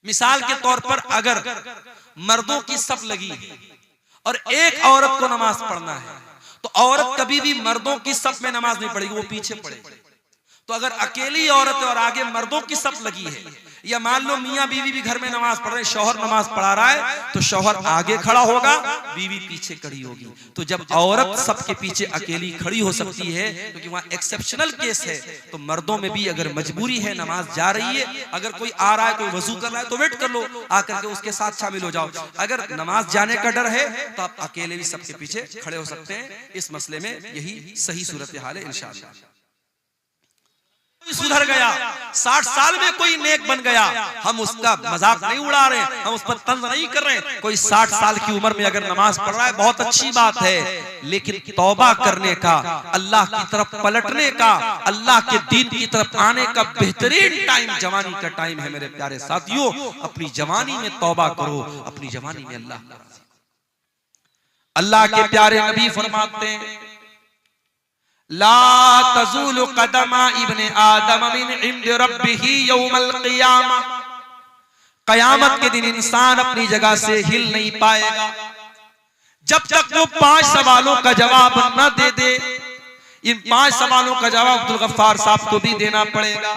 मिसाल के तौर पर अगर मर्दों की सफ लगी और एक औरत को नमाज पढ़ना है तो औरत कभी भी मर्दों की सफ में नमाज नहीं पढ़ेगी, वो पीछे पढ़ेगी। तो अगर अकेली औरत है और आगे मर्दों की सफ लगी है, या मान लो मियां बीवी भी घर में नमाज पढ़ रहे, शौहर नमाज पढ़ा रहा है तो शौहर आगे खड़ा होगा, बीवी पीछे खड़ी होगी। तो जब औरत सबके पीछे अकेली खड़ी हो सकती है क्योंकि वहां एक्सेप्शनल केस है, तो मर्दों में भी अगर मजबूरी है, नमाज जा रही है, अगर कोई आ रहा है, कोई वजू कर रहा है तो वेट कर लो, आकर के उसके साथ शामिल हो जाओ। अगर नमाज जाने का डर है तो आप अकेले भी सबके पीछे खड़े हो सकते हैं। इस मसले में यही सही सूरत हाल है। इंशाअल्लाह सुधर गया, 60 साल में कोई नेक बन गया, हम उसका मजाक नहीं उड़ा रहे, हम उस पर तंज नहीं कर रहे। कोई 60 साल की उम्र में अगर नमाज पढ़ रहा है बहुत अच्छी बात है, लेकिन तौबा करने का, अल्लाह की तरफ पलटने का, अल्लाह के दीन की तरफ आने का बेहतरीन टाइम जवानी का टाइम है। मेरे प्यारे साथियों, अपनी जवानी में तौबा करो, अपनी जवानी में अल्लाह के प्यारे नबी फरमाते हैं, ला तज़ूलु क़दमा इब्ने आदम मिन इंद रब्बिही यौमल क़ियामा। क़यामत के दिन इंसान अपनी जगह से हिल नहीं पाएगा जब तक वो 5 सवालों का जवाब न दे दे। इन 5 सवालों का जवाब अब्दुल गफ्फार साहब को भी देना पड़ेगा,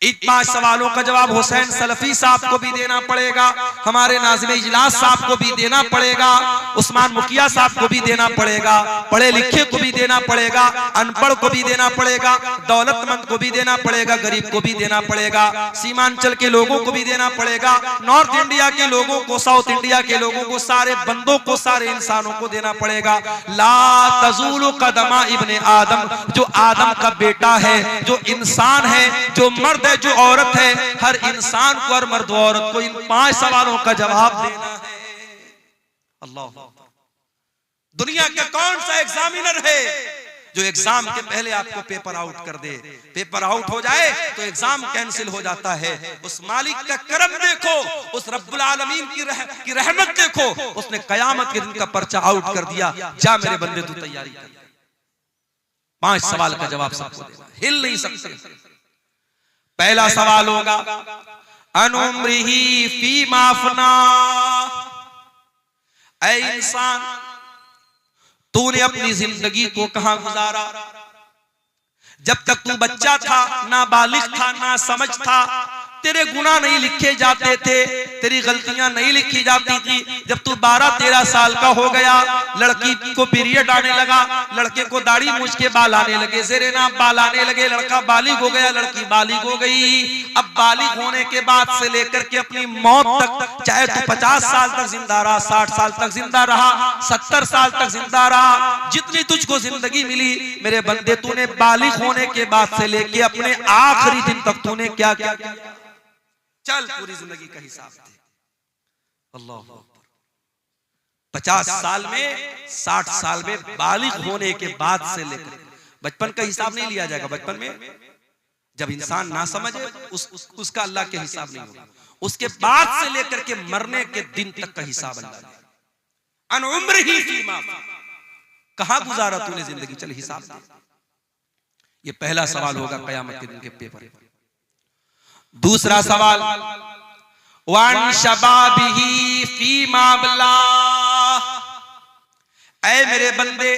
इन 5 सवालों का जवाब हुसैन सलफी साहब को भी देना पड़ेगा, हमारे नाज़िम इजलास साहब को भी देना पड़ेगा, उस्मान मुखिया साहब को भी देना पड़ेगा, पढ़े लिखे को भी देना पड़ेगा, अनपढ़ को भी देना पड़ेगा, दौलतमंद को भी देना पड़ेगा, गरीब को भी देना पड़ेगा, सीमांचल के लोगों को भी देना पड़ेगा, नॉर्थ इंडिया के लोगों को, साउथ इंडिया के लोगों को, सारे बंदों को, सारे इंसानों को देना पड़ेगा। ला तज़ूलु क़दमा इब्ने आदम, जो आदम का बेटा है, जो इंसान है, जो मर्द है, जो औरत है, हर इंसान को, हर मर्द औरत को इन 5 सवालों का जवाब देना है। अल्लाह, दुनिया का कौन सा एग्जामिनर है जो एग्जाम के पहले आपको पेपर आउट कर दे? पेपर आउट हो जाए तो एग्जाम कैंसिल हो जाता है। उस मालिक का करम देखो, उस रब्बुल आलमीन की रहमत देखो, उसने कयामत के दिन का पर्चा आउट कर दिया। जा मेरे बंदे तू तैयारी कर, 5 सवाल का जवाब सबको देना, हिल नहीं सकते। पहला सवाल होगा अनुम्रिही फीमा अफना। ऐ इंसान, तूने अपनी जिंदगी को कहां गुजारा? जब तक तू बच्चा था, ना बालिग था, ना समझ था, तेरे गुनाह नहीं लिखे जाते थे, तेरी गलतियां नहीं लिखी जाती थी। जब तू 12-13 साल का हो गया, लड़की को पीरियड आने लगा, लड़के को दाढ़ी मूछ के बाल आने लगे, ज़ेरे नाम बाल आने लगे, लड़का बालिग हो गया, लड़की बालिग हो गई। अब बालिग होने के बाद से लेकर के अपनी मौत तक, चाहे तू 50 साल तक जिंदा रहा, 60 साल तक जिंदा रहा, 70 साल तक जिंदा रहा, जितनी तुझको जिंदगी मिली मेरे बंदे, तूने बालिग होने के बाद से लेके अपने आखिरी दिन तक तूने क्या क्या किया? चल पूरी जिंदगी का हिसाब दे। अल्लाह, 50 साल में, 60 साल में, बालिग होने के बाद से लेकर बचपन का हिसाब नहीं लिया जाएगा। बचपन में जब इंसान ना समझे उसका अल्लाह के हिसाब नहीं होगा। उसके बाद से लेकर के मरने के दिन तक का हिसाब अल्लाह। अन उम्रिही फीमा, कहां गुजारा तूने जिंदगी, चल हिसाब दे। ये पहला सवाल होगा कयामत के दिन के पेपर। दूसरा सवाल वान शबाबिही फीमा अबला। ऐ मेरे बंदे,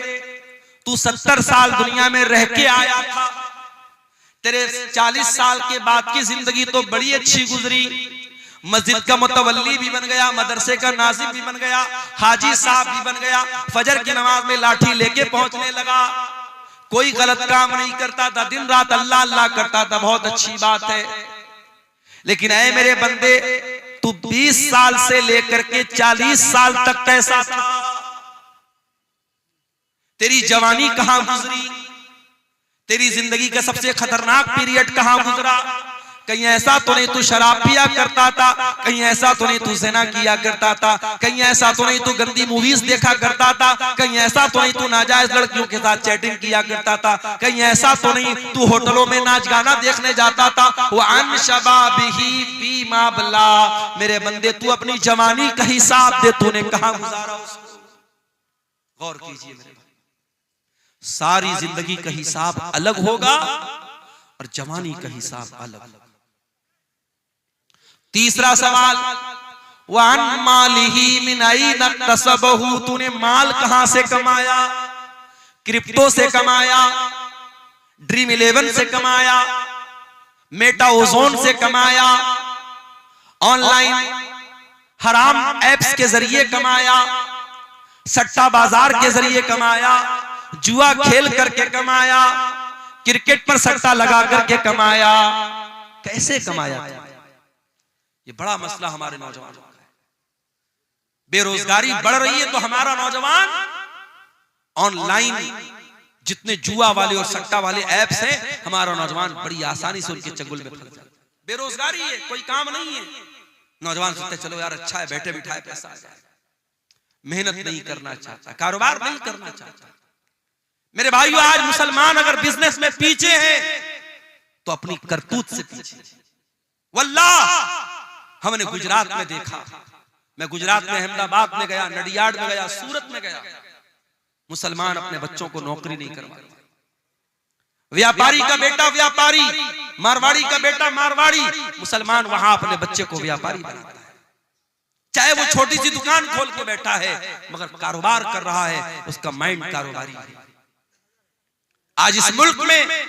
तू 70 साल दुनिया में रह के आया था, तेरे 40 साल के बाद की जिंदगी तो बड़ी अच्छी गुजरी। मस्जिद का मुतवल्ली भी बन गया, मदरसे का नाजिम भी बन गया, हाजी साहब भी बन गया, फजर की नमाज में लाठी लेके पहुंचने लगा, कोई गलत काम नहीं करता था, दिन रात अल्लाह अल्लाह करता था, बहुत अच्छी बात है। लेकिन ऐ मेरे बंदे, तू 20 साल से लेकर के 40 साल तक कैसा था? तेरी जवानी कहां गुजरी? तेरी जिंदगी का सबसे खतरनाक पीरियड कहां गुजरा? कहीं ऐसा तो नहीं तू शराब पिया करता था, कहीं ऐसा तो नहीं तू ज़िना किया करता था, कहीं ऐसा तो नहीं तू गंदी मूवीज देखा करता था, कहीं ऐसा तो नहीं तू नाजायज लड़कियों के साथ चैटिंग किया करता था, कहीं ऐसा तो नहीं तू होटलों में नाच गाना देखने जाता था। वअन शबाबिही फीमा अबला, मेरे बंदे तू अपनी जवानी का हिसाब दे, तूने कहां गुजारा उसको? गौर कीजिए मेरे भाई, सारी जिंदगी का हिसाब अलग होगा और जवानी का हिसाब अलग। तीसरा सवाल, वअन मालिही मिन ऐन इक्तसबहू, तूने माल कहां से कमाया? क्रिप्टो से कमाया, ड्रीम 11 से कमाया, मेटा ओजोन से कमाया, ऑनलाइन हराम एप्स के जरिए कमाया, सट्टा बाजार के जरिए कमाया, जुआ खेल करके कमाया, क्रिकेट पर सट्टा लगा करके कमाया, कैसे कमाया? ये बड़ा मसला हमारे नौजवानों का है। बेरोजगारी बढ़ रही है तो हमारा नौजवान ऑनलाइन जितने जुआ वाले और सट्टा वाले ऐप्स हैं, हमारा नौजवान बड़ी आसानी से उनके चंगुल में फंस जाता है। बेरोजगारी है, कोई काम नहीं है, नौजवान सोचते चलो यार अच्छा है, बैठे बिठाए पैसा आ जाए। मेहनत नहीं करना चाहता, कारोबार नहीं करना चाहता। मेरे भाइयों, आज मुसलमान अगर बिजनेस में पीछे हैं तो अपनी करतूत से पीछे। वल्लाह हमने गुजरात में देखा, मैं गुजरात में अहमदाबाद में गया, नडियाड में गया, सूरत में गया, मुसलमान अपने बच्चों को नौकरी नहीं करवाते। व्यापारी का बेटा व्यापारी, मारवाड़ी का बेटा मारवाड़ी, मुसलमान वहां अपने बच्चे को व्यापारी बनाता है। चाहे वो छोटी सी दुकान खोल के बैठा है, मगर कारोबार कर रहा है, उसका माइंड कारोबारी है। आज इस मुल्क में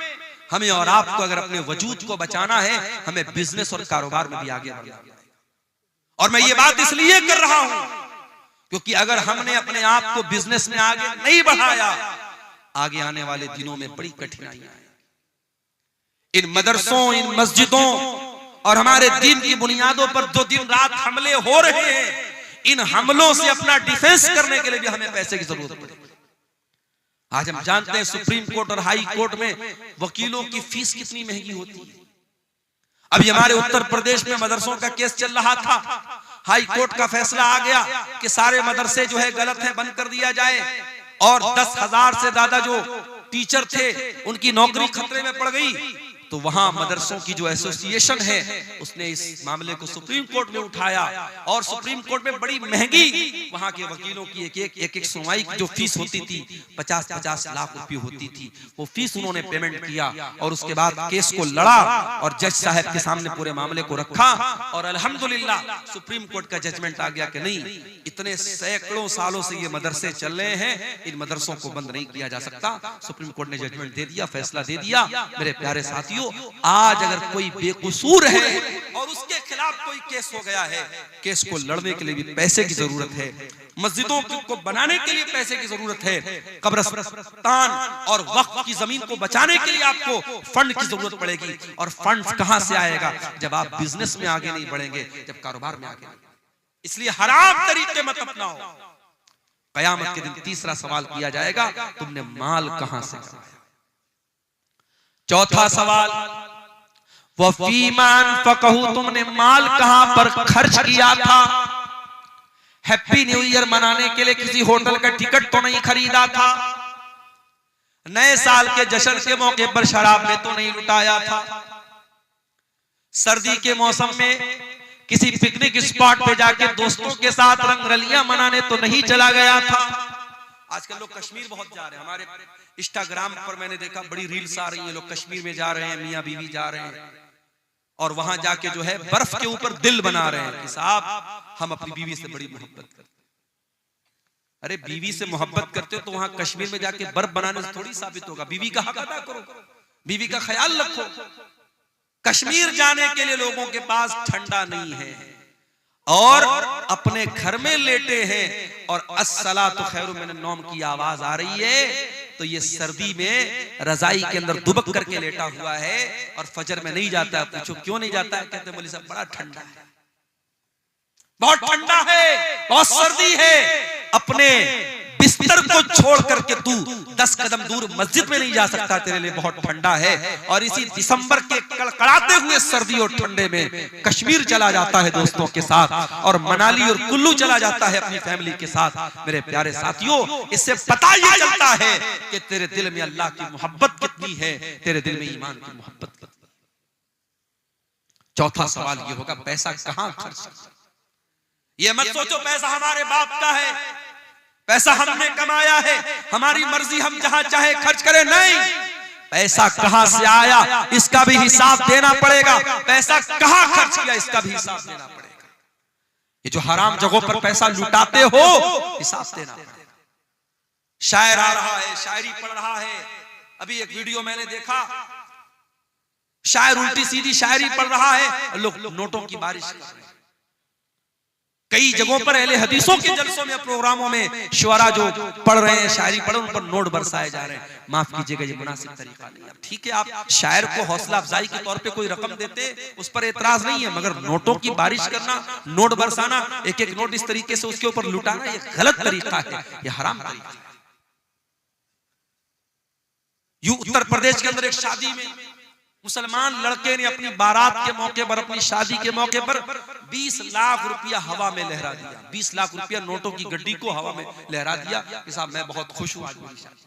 हमें और आपको अगर अपने वजूद को बचाना है, हमें बिजनेस और कारोबार में भी आगे बढ़ना है। और मैं ये बात इसलिए कर रहा हूं क्योंकि अगर हमने अपने आप को बिजनेस में आगे नहीं बढ़ाया, आगे आने वाले दिनों में बड़ी कठिनाइयां हैं। इन मदरसों, इन मस्जिदों और हमारे दीन की बुनियादों पर जो दिन रात हमले हो रहे हैं, इन हमलों से अपना डिफेंस करने के लिए भी हमें पैसे की जरूरत पड़ेगी। आज हम जानते हैं सुप्रीम कोर्ट और हाई कोर्ट में वकीलों की फीस कितनी महंगी होती है। अभी हमारे उत्तर प्रदेश में मदरसों का केस चल रहा था, हाई कोर्ट का फैसला आ गया कि सारे मदरसे जो है गलत हैं, बंद कर दिया जाए, और 10,000 से ज्यादा जो टीचर थे उनकी नौकरी खतरे में पड़ गई। तो वहां मदरसों की जो एसोसिएशन है उसने इस मामले को सुप्रीम कोर्ट में उठाया, और सुप्रीम कोर्ट में बड़ी महंगी वहां के वकीलों की एक सुनवाई की जो फीस होती थी 50-50 लाख रुपए होती थी, वो फीस उन्होंने पेमेंट किया और उसके बाद केस को लड़ा और जज साहब के सामने पूरे मामले को रखा, और अल्हम्दुलिल्लाह सुप्रीम कोर्ट का जजमेंट आ गया कि नहीं, इतने सैकड़ों सालों से ये मदरसे चल रहे हैं, इन मदरसों को बंद नहीं किया जा सकता। सुप्रीम कोर्ट ने जजमेंट दे दिया, फैसला दे दिया। मेरे प्यारे साथियों, आज अगर कोई बेकसूर है और उसके खिलाफ कोई केस हो गया है, केस को लड़ने के लिए भी पैसे की जरूरत है, मस्जिदों को बनाने के लिए पैसे की जरूरत है, कब्रिस्तान और वक्फ की जमीन को बचाने के लिए आपको फंड की जरूरत पड़ेगी। और फंड कहां से आएगा? जब आप बिजनेस में आगे नहीं बढ़ेंगे, जब कारोबार में आगे नहीं। इसलिए हराम तरीके मत अपनाओ। कयामत के दिन तीसरा सवाल किया जाएगा, तुमने माल कहां से कमाया? चौथा सवाल, वफीमान फकहू, तुमने माल कहां पर खर्च किया था? हैप्पी न्यू ईयर मनाने के लिए किसी होटल का टिकट तो नहीं खरीदा था? नए साल के जश्न के मौके पर शराब में तो नहीं लुटाया था? सर्दी के मौसम में किसी पिकनिक स्पॉट पे जाके दोस्तों के साथ रंगरलियां मनाने तो नहीं चला गया था? आजकल लोग कश्मीर बहुत जा रहे हैं, हमारे इंस्टाग्राम पर मैंने देखा बड़ी रील्स आ रही हैं, लोग कश्मीर में जा रहे हैं, मियां बीवी जा रहे हैं और वहां जाके जो है बर्फ के ऊपर दिल बना रहे हैं कि साहब हम अपनी बीवी से बड़ी मोहब्बत करते हैं। अरे बीवी से मोहब्बत करते हो तो वहां कश्मीर में जाके बर्फ बनाने से थोड़ी साबित होगा। बीवी का हक अदा करो, बीवी का ख्याल रखो। कश्मीर जाने के लिए लोगों के पास ठंडा नहीं है और अपने घर में लेटे हैं और अस्सलातु खैरु मिनन नौम की आवाज आ रही है, तो ये सर्दी में रजाई के अंदर दुबक करके लेटा हुआ है और फजर में नहीं जाता है। पूछो क्यों नहीं जाता है? कहते मौलवी साहब बड़ा ठंडा है, बहुत ठंडा है, बहुत सर्दी है। अपने बिस्तर को छोड़ करके तू 10 कदम दूर मस्जिद में नहीं जा सकता, तेरे लिए बहुत ठंडा है। और इसी दिसंबर के कड़कड़ाते हुए सर्दी और ठंडे में कश्मीर चला जाता है दोस्तों के साथ, और मनाली और कुल्लू चला जाता है अपनी फैमिली के साथ। मेरे प्यारे साथियों, इससे पता ये चलता है कि तेरे दिल में अल्लाह की मोहब्बत कितनी है, तेरे दिल में ईमान की मोहब्बत कितनी। चौथा सवाल ये होगा, पैसा कहां खर्च? ये मत सोचो पैसा हमारे बाप का है, पैसा हमने कमाया है, हमारी मर्जी हम जहां चाहे खर्च करें। नहीं, पैसा कहां से आया इसका भी हिसाब देना पड़ेगा, पैसा कहां खर्च किया इसका भी हिसाब देना पड़ेगा। ये जो हराम जगहों पर पैसा लुटाते हो हिसाब देना पड़ेगा। शायर आ रहा है, शायरी पढ़ रहा है, अभी एक वीडियो मैंने देखा, शायर उल्टी सीधी शायरी पढ़ रहा है, लोग नोटों की बारिश कर रहे हैं। कई जगहों पर अहले हदीसों के जलसों में, प्रोग्रामों में शुअरा जो पढ़ रहे हैं, शायरी पढ़, उन पर नोट बरसाए जा रहे हैं। माफ कीजिएगा, ये मुनासिब तरीका नहीं है। ठीक है, आप शायर को हौसला अफजाई के तौर पे कोई रकम देते, उस पर एतराज नहीं है, मगर नोटों की बारिश करना, नोट बरसाना, एक एक नोट इस तरीके से उसके ऊपर लुटाना, ये गलत तरीका है, ये हराम तरीका है। यूं उत्तर प्रदेश के अंदर एक शादी में मुसलमान लड़के ने अपनी बारात के मौके पर, अपनी शादी के मौके पर 20 लाख रुपया हवा में लहरा दिया। 20 लाख रुपया नोटों की गड्डी को हवा में लहरा दिया कि साहब मैं बहुत खुश हूं आज मेरी शादी।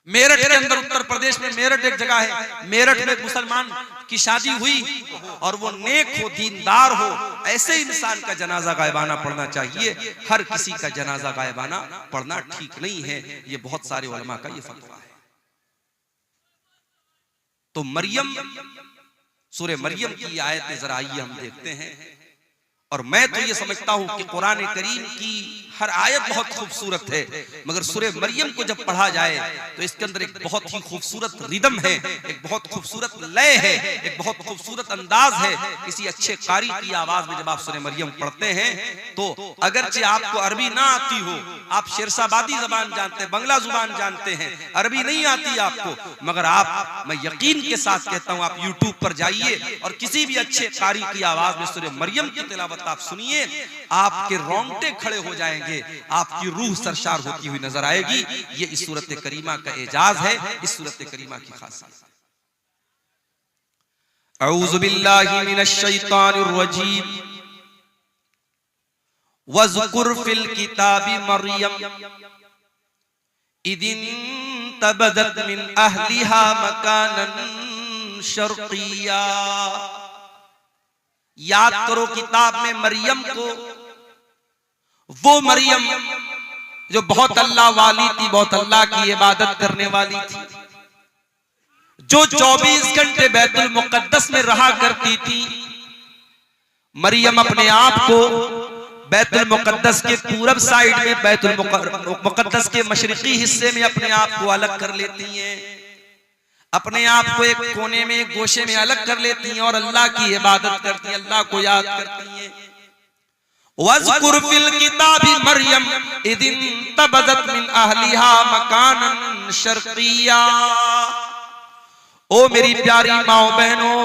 मेरठ के अंदर, उत्तर प्रदेश में मेरठ एक जगह है, मेरठ में एक मुसलमान की शादी हुई और वो नेक हो, दीनदार हो, ऐसे इंसान का जनाजा गायबाना पढ़ना चाहिए। हर किसी का जनाजा गायबाना पढ़ना ठीक नहीं है, ये बहुत सारे उलमा का ये फतवा है। तो मरियम, सूरे मरियम की आयतें जरा आइए हम देखते हैं। और मैं तो ये समझता हूं कि कुरान करीम की हर आयत बहुत खूबसूरत है, मगर सूरे मरियम को जब पढ़ा जाए तो इसके अंदर एक बहुत ही खूबसूरत रिदम है, एक बहुत खूबसूरत लय है, एक बहुत खूबसूरत अंदाज है। किसी अच्छे कारी की आवाज में जब आप सूरे मरियम पढ़ते हैं तो अगरचे आपको अरबी ना आती हो, आप शेरशाबादी जबान जानते हैं, बंगला जुबान जानते हैं, अरबी नहीं आती आपको, मगर आप, मैं यकीन के साथ कहता हूं, आप यूट्यूब पर जाइए और किसी भी अच्छे कारी की आवाज में सूरे मरियम की तिलावत आप सुनिए, आपके रोंगटे खड़े हो जाएंगे, आपकी रूह सरशार होती हुई नजर आएगी। ये इस सूरत करीमा का एजाज है, इस सूरत करीमा की खासियत। औज़ु बिल्लाहि मिनश शैतानिर रजीम। वज़कुर फिल किताबि मरियम इदिन तबदत मिन अहलिहा मकानन शर्क़िया। याद करो किताब में मरियम को, वो मरियम जो बहुत अल्लाह वाली थी, बहुत अल्लाह की इबादत करने वाली थी, जो 24 घंटे बैतुल मुक़द्दस में रहा करती थी। मरियम अपने आप को बैतुल मुक़द्दस के पूरब साइड में, बैतुल मुक़द्दस के मशरिकी हिस्से में अपने आप को अलग कर लेती हैं, अपने आप को एक कोने में, एक गोशे में अलग कर लेती हैं और अल्लाह की इबादत करती हैं, अल्लाह को याद करती हैं। वज़कुर फिल किताबि मरियम इदिन तबदत मिन अहलिहा मकानन शर्क़िया। ओ मेरी प्यारी माओ बहनों,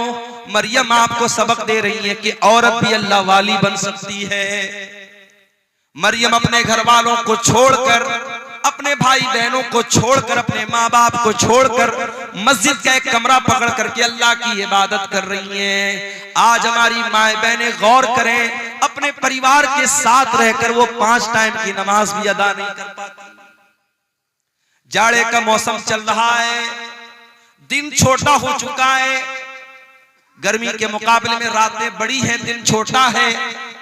मरियम आपको सबक दे रही है कि औरत भी अल्लाह वाली बन सकती है। मरियम अपने घर वालों को छोड़कर, अपने भाई बहनों को छोड़कर, अपने माँ बाप को छोड़कर मस्जिद का एक कमरा पकड़ करके अल्लाह की इबादत कर रही हैं। आज हमारी माए बहनें गौर करें, अपने परिवार के साथ रहकर वो 5 टाइम की नमाज भी अदा नहीं कर पाती। जाड़े का मौसम चल रहा है, दिन छोटा हो चुका है, गर्मी के मुकाबले में रातें बड़ी हैं, दिन छोटा है,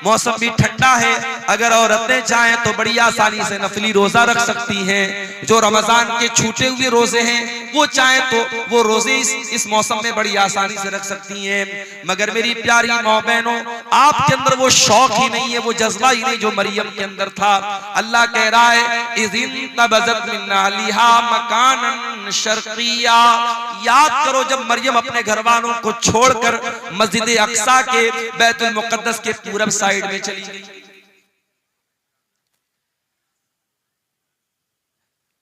मौसम भी ठंडा है। अगर औरतें चाहें तो बड़ी आसानी से नफली रोजा रख सकती हैं। जो रमजान के छूटे हुए रोजे हैं वो चाहें तो वो रोजे इस मौसम में बड़ी आसानी से रख सकती हैं। मगर मेरी प्यारी माँ बहनों, आपके अंदर वो शौक ही नहीं है, वो जज्बा ही नहीं जो मरियम के अंदर था। अल्लाह कह रहा है इज़िन तबज़त मिन अहलिहा मकानन शर्क़िया। याद करो जब मरियम अपने घर वालों को छोड़कर मस्जिद अक्सा के बैतुल मुक़द्दस के पूरब साइड में चली गई।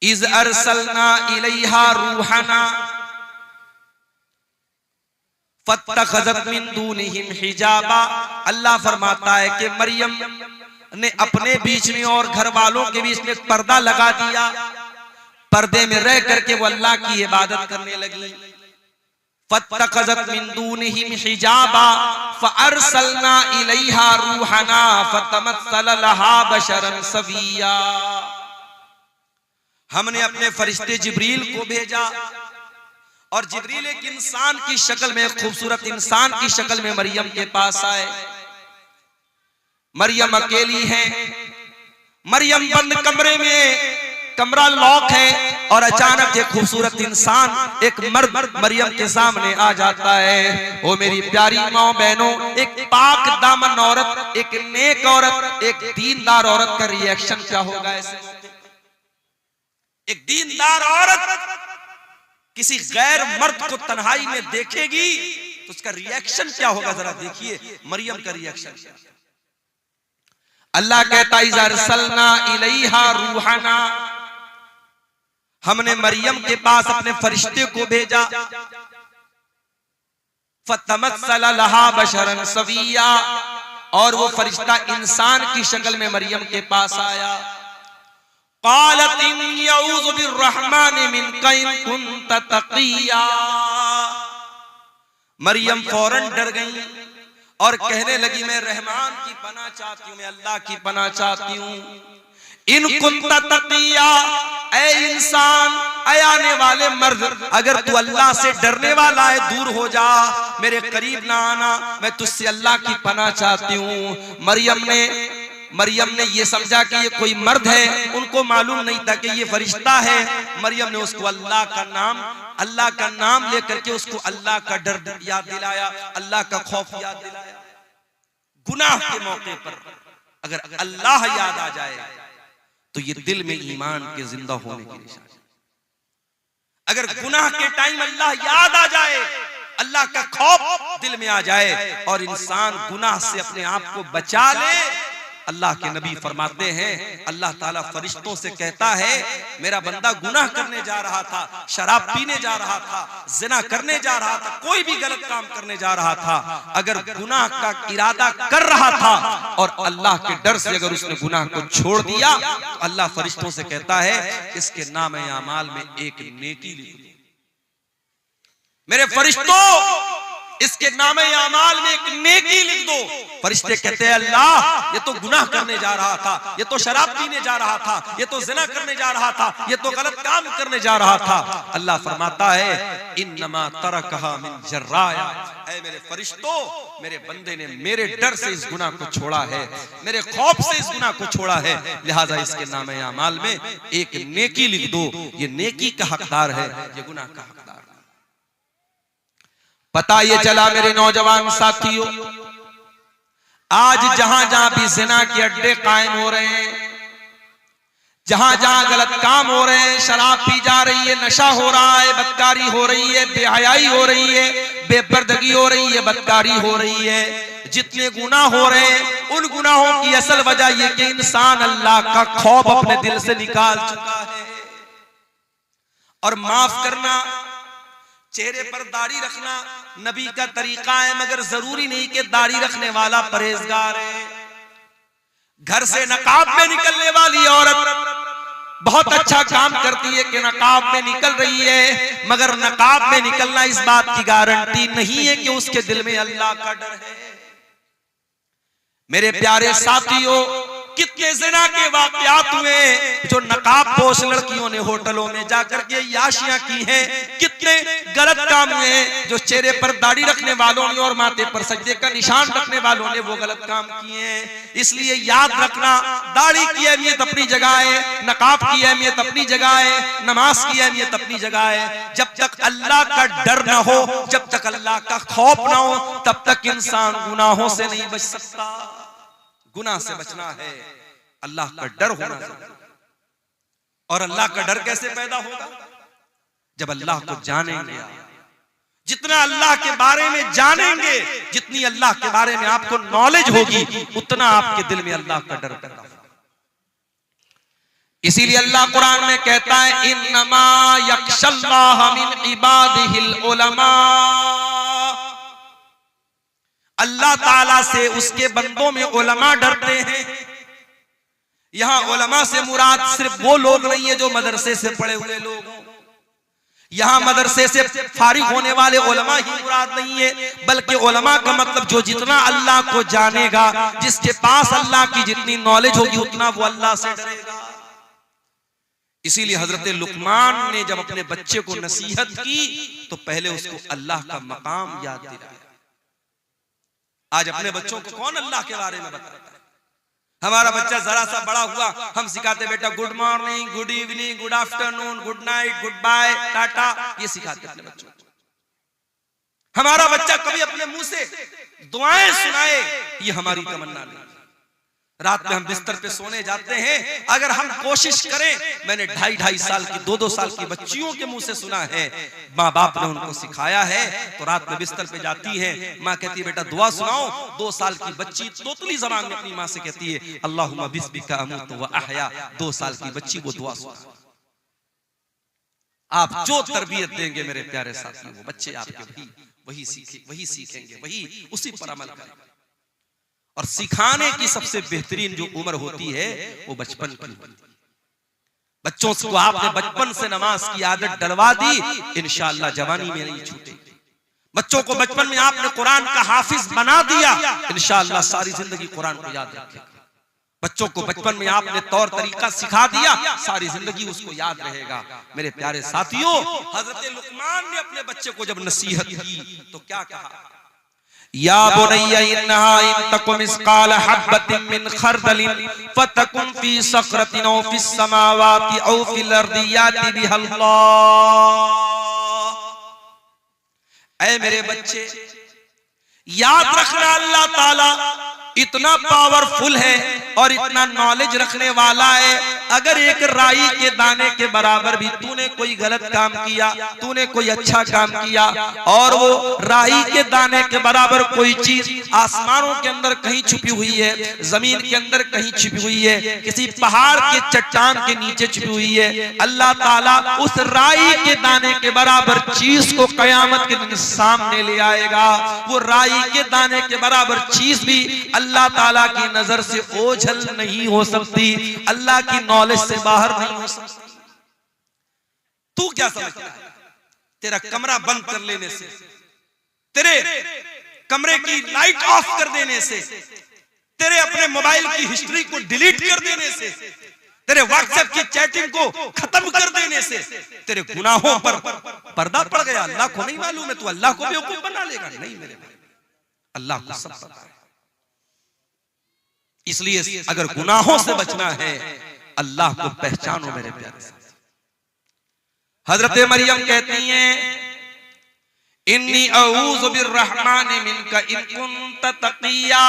इज़ अरसलना इलैहा रूहना फत्तखज़त मिन दूनिहिम हिजाबा। अल्लाह फरमाता है कि मरियम ने अपने बीच में और घर वालों के बीच में पर्दा लगा दिया, पर्दे में रह करके वो अल्लाह की इबादत करने लगी। फत्तखज़त मिन दूनिहिम हिजाबा फअरसलना इलैहा रूहना फतमस्सला लहा बशरन सविया। हमने अपने फरिश्ते जिब्रील को भेजा और जिब्रील एक इंसान की शक्ल में, खूबसूरत इंसान की शक्ल में मरियम के पास आए। मरियम अकेली है, मरियम बंद कमरे में, कमरा लॉक है, और अचानक एक खूबसूरत इंसान, एक मर्द मरियम के सामने आ जाता है। ओ मेरी प्यारी माँ बहनों, एक पाक दामन औरत, एक नेक औरत, एक दीनदार औरत का रिएक्शन क्या होगा ऐसे? एक दीनदार औरत किसी गैर मर्द को तन्हाई में देखेगी तो उसका रिएक्शन क्या होगा, जरा देखिए मरियम का रिएक्शन। अल्लाह कहता है इज़ा अरसलना इलैहा रूहाना, हमने मरियम के पास अपने फरिश्ते को भेजा। फतमस्सला लहा बशरन सविया, और वो फरिश्ता इंसान की शक्ल में मरियम के पास आया। क़ालत इन्नी अऊज़ु बिर्रहमानि मिनका इन कुन्त तक़िया, मरियम फौरन डर गई और कहने लगी मैं रहमान की पनाह चाहती हूँ, मैं अल्लाह की पनाह चाहती हूँ। इन कुन्त तक़िया, ऐ इंसान, ऐ आने वाले मर्द, अगर तू अल्लाह से डरने वाला है दूर हो जा, मेरे करीब ना आना, मैं तुझसे अल्लाह की पनाह चाहती हूँ। मरियम ने ये समझा कि ये कोई मर्द है, उनको मालूम नहीं था कि ये फरिश्ता है। मरियम ने उसको अल्लाह का नाम लेकर के उसको अल्लाह का डर याद दिलाया, अल्लाह का खौफ याद दिलाया। गुनाह के मौके पर अगर अल्लाह याद आ जाए तो ये दिल में ईमान के जिंदा होने की निशानी। अगर गुनाह के टाइम अल्लाह याद आ जाए, अल्लाह का खौफ दिल में आ जाए और इंसान गुनाह से अपने आप को बचा ले, अल्लाह के नबी फरमाते हैं अल्लाह ताला फरिश्तों से कहता है मेरा बंदा गुनाह करने जा रहा था, शराब पीने जा रहा था, जिना करने जा रहा था, कोई भी गलत काम करने जा रहा था, अगर गुनाह का इरादा कर रहा था और अल्लाह के डर से अगर उसने गुनाह को छोड़ दिया तो अल्लाह फरिश्तों से कहता है इसके नाम अमाल में एक नेकी लिख दो। मेरे फरिश्तों, इसके नामे अमाल में एक नेकी लिख दो। फरिश्ते कहते हैं अल्लाह, ये तो गुनाह करने जा रहा था, ये तो शराब पीने जा रहा था, ये तो जिना करने जा रहा था, ये तो गलत काम करने जा रहा था। अल्लाह फरमाता है इन्नमा तरकहा मिन जर्राया, ऐ मेरे फरिश्तों, मेरे बंदे ने मेरे डर से इस गुनाह को छोड़ा है, मेरे खौफ से इस गुनाह को छोड़ा है, लिहाजा इसके नामे अमाल में एक नेकी लिख दो। ये नेकी का हकदार है, ये गुनाह का हकदार। पता ये चला मेरे नौजवान साथियों, आज जहां जहां भी जिना के अड्डे कायम हो रहे हैं, जहां जहां गलत काम हो रहे हैं, शराब पी जा रही है, नशा हो रहा है, बदकारी हो रही है, बेहयाई हो रही है, बेपर्दगी हो रही है, बदकारी हो रही है, जितने गुनाह हो रहे हैं उन गुनाहों की असल वजह यह कि इंसान अल्लाह का खौफ अपने दिल से निकाल चुका है। और माफ करना, चेहरे पर दाढ़ी रखना नबी का तरीका है, मगर जरूरी नहीं कि दाढ़ी रखने वाला परहेजगार है। घर से नकाब में निकलने वाली औरत बहुत अच्छा काम करती है कि नकाब में निकल रही है, मगर नकाब में निकलना इस बात की गारंटी नहीं है कि उसके दिल में अल्लाह का डर है। मेरे प्यारे साथियों, कितने जिना के वाकयात हुए जो नकाब पोश लड़कियों ने होटलों में जाकर के याशियां की हैं, कितने गलत काम हुए जो चेहरे पर दाढ़ी रखने वालों ने और माथे पर सजदे का निशान रखने वालों ने वो गलत काम किए हैं। इसलिए याद रखना, दाढ़ी की अहमियत अपनी जगह है, नकाब की अहमियत अपनी जगह है, नमाज की अहमियत अपनी जगह है। जब तक अल्लाह का डर ना हो, जब तक अल्लाह का खौफ ना हो, तब तक इंसान गुनाहों से नहीं बच सकता। गुनाह से बचना है, अल्लाह का डर होना चाहिए। और अल्लाह का डर कैसे पैदा होगा? जब अल्लाह को जानेंगे। जितना अल्लाह के बारे में जानेंगे, जितनी अल्लाह के बारे में आपको नॉलेज होगी, उतना आपके दिल में अल्लाह का डर पैदा होगा। इसीलिए अल्लाह कुरान में कहता है इन्नमा यख्शल्लाह मिन इबादिहिल उलमा, अल्लाह ताला से उसके बंदों में उलमा डरते हैं। यहां उलमा से मुराद सिर्फ वो लोग नहीं है जो मदरसे से पढ़े हुए लोग हों, यहां मदरसे से फारिग होने वाले उलमा ही मुराद नहीं है, बल्कि उलमा का मतलब जो जितना अल्लाह को जानेगा, जिसके पास अल्लाह की जितनी नॉलेज होगी, उतना वो अल्लाह से डरेगा। इसीलिए हजरत लुकमान ने जब अपने बच्चे को नसीहत की तो पहले उसको अल्लाह का मकाम याद दिलाया। आज अपने बच्चों को कौन अल्लाह के बारे में बताता है? हमारा बच्चा जरा सा बड़ा हुआ, हम सिखाते बेटा good morning, good evening, good afternoon, good night, goodbye, tata, ये सिखाते अपने बच्चों को। हमारा बच्चा कभी अपने मुंह से दुआएं सुनाए, ये हमारी तमन्ना नहीं। रात में हम बिस्तर पे सोने जाते हैं, अगर हम कोशिश करें, मैंने 2.5 साल की 2-2 साल की बच्चियों के मुंह से सुना है, माँ बाप ने उनको सिखाया है, तो रात में बिस्तर पे जाती है, माँ कहती है बेटा दुआ सुनाओ। 2 साल की बच्ची तोतली जबान में अपनी माँ से कहती है अल्लाहुम्मा बिस्मिका अमूतु व अहया। 2 साल की बच्ची वो दुआ सुना। आप जो तरबियत देंगे मेरे प्यारे साथियों, वो बच्चे आपके वही सीखेंगे, वही उसी पर अमल करेंगे। और सिखाने की सबसे बेहतरीन जो उम्र होती है वो बचपन की होती है। बच्चों को आपने बचपन से नमाज की आदत डलवा दी, इंशाअल्लाह जवानी में नहीं छूटेगी। बच्चों को बचपन में आपने कुरान का हाफिज बना दिया, इंशाअल्लाह सारी जिंदगी कुरान को याद रखेगा। बच्चों को बचपन में आपने तौर तरीका सिखा दिया, सारी जिंदगी उसको याद रहेगा। मेरे प्यारे साथियों, हजरत लुकमान ने अपने बच्चे को जब नसीहत की तो क्या कहा? या बुनय्या इन्नहा इन तकुम मिस्काल हब्बतिन मिन खरदलिन फतकुन फी सखरतिन औ फिस समावाति औ फिल अर्दि याति बिहल्लाह। ऐ मेरे बच्चे, याद रखना अल्लाह ताला इतना पावरफुल है और इतना नॉलेज रखने वाला है। अगर एक राई के दाने के बराबर भी तूने कोई गलत काम किया, तूने कोई अच्छा काम किया, और वो राई के दाने के बराबर कोई चीज आसमानों के अंदर कहीं छुपी हुई है, जमीन के अंदर कहीं छुपी हुई है, किसी पहाड़ के चट्टान के नीचे छुपी हुई है, अल्लाह ताला उस राई के दाने के बराबर चीज को कयामत के दिन सामने ले आएगा। वो राई के दाने के बराबर चीज भी अल्लाह ताला की नजर से ओझल नहीं हो सकती, अल्लाह की नॉलेज से बाहर नहीं हो सकती। तू क्या समझता है? तेरा कमरा बंद कर लेने से, तेरे कमरे की लाइट ऑफ कर देने से, तेरे अपने मोबाइल की हिस्ट्री को डिलीट कर देने से, तेरे व्हाट्सएप की चैटिंग को खत्म कर देने से तेरे गुनाहों पर पर्दा पड़ गया? अल्लाह को नहीं मालूम है? तू अल्लाह को बेवकूफ बना लेगा? नहीं मेरे भाई, अल्लाह को सब पता है। इसलिए अगर गुनाहों से बचना है, अल्लाह को पहचानो मेरे प्यारे साथी। हजरत मरियम कहती हैं इन्नी अऊज़ु बिर्रहमानि मिनका इन कुन्त तक़िया।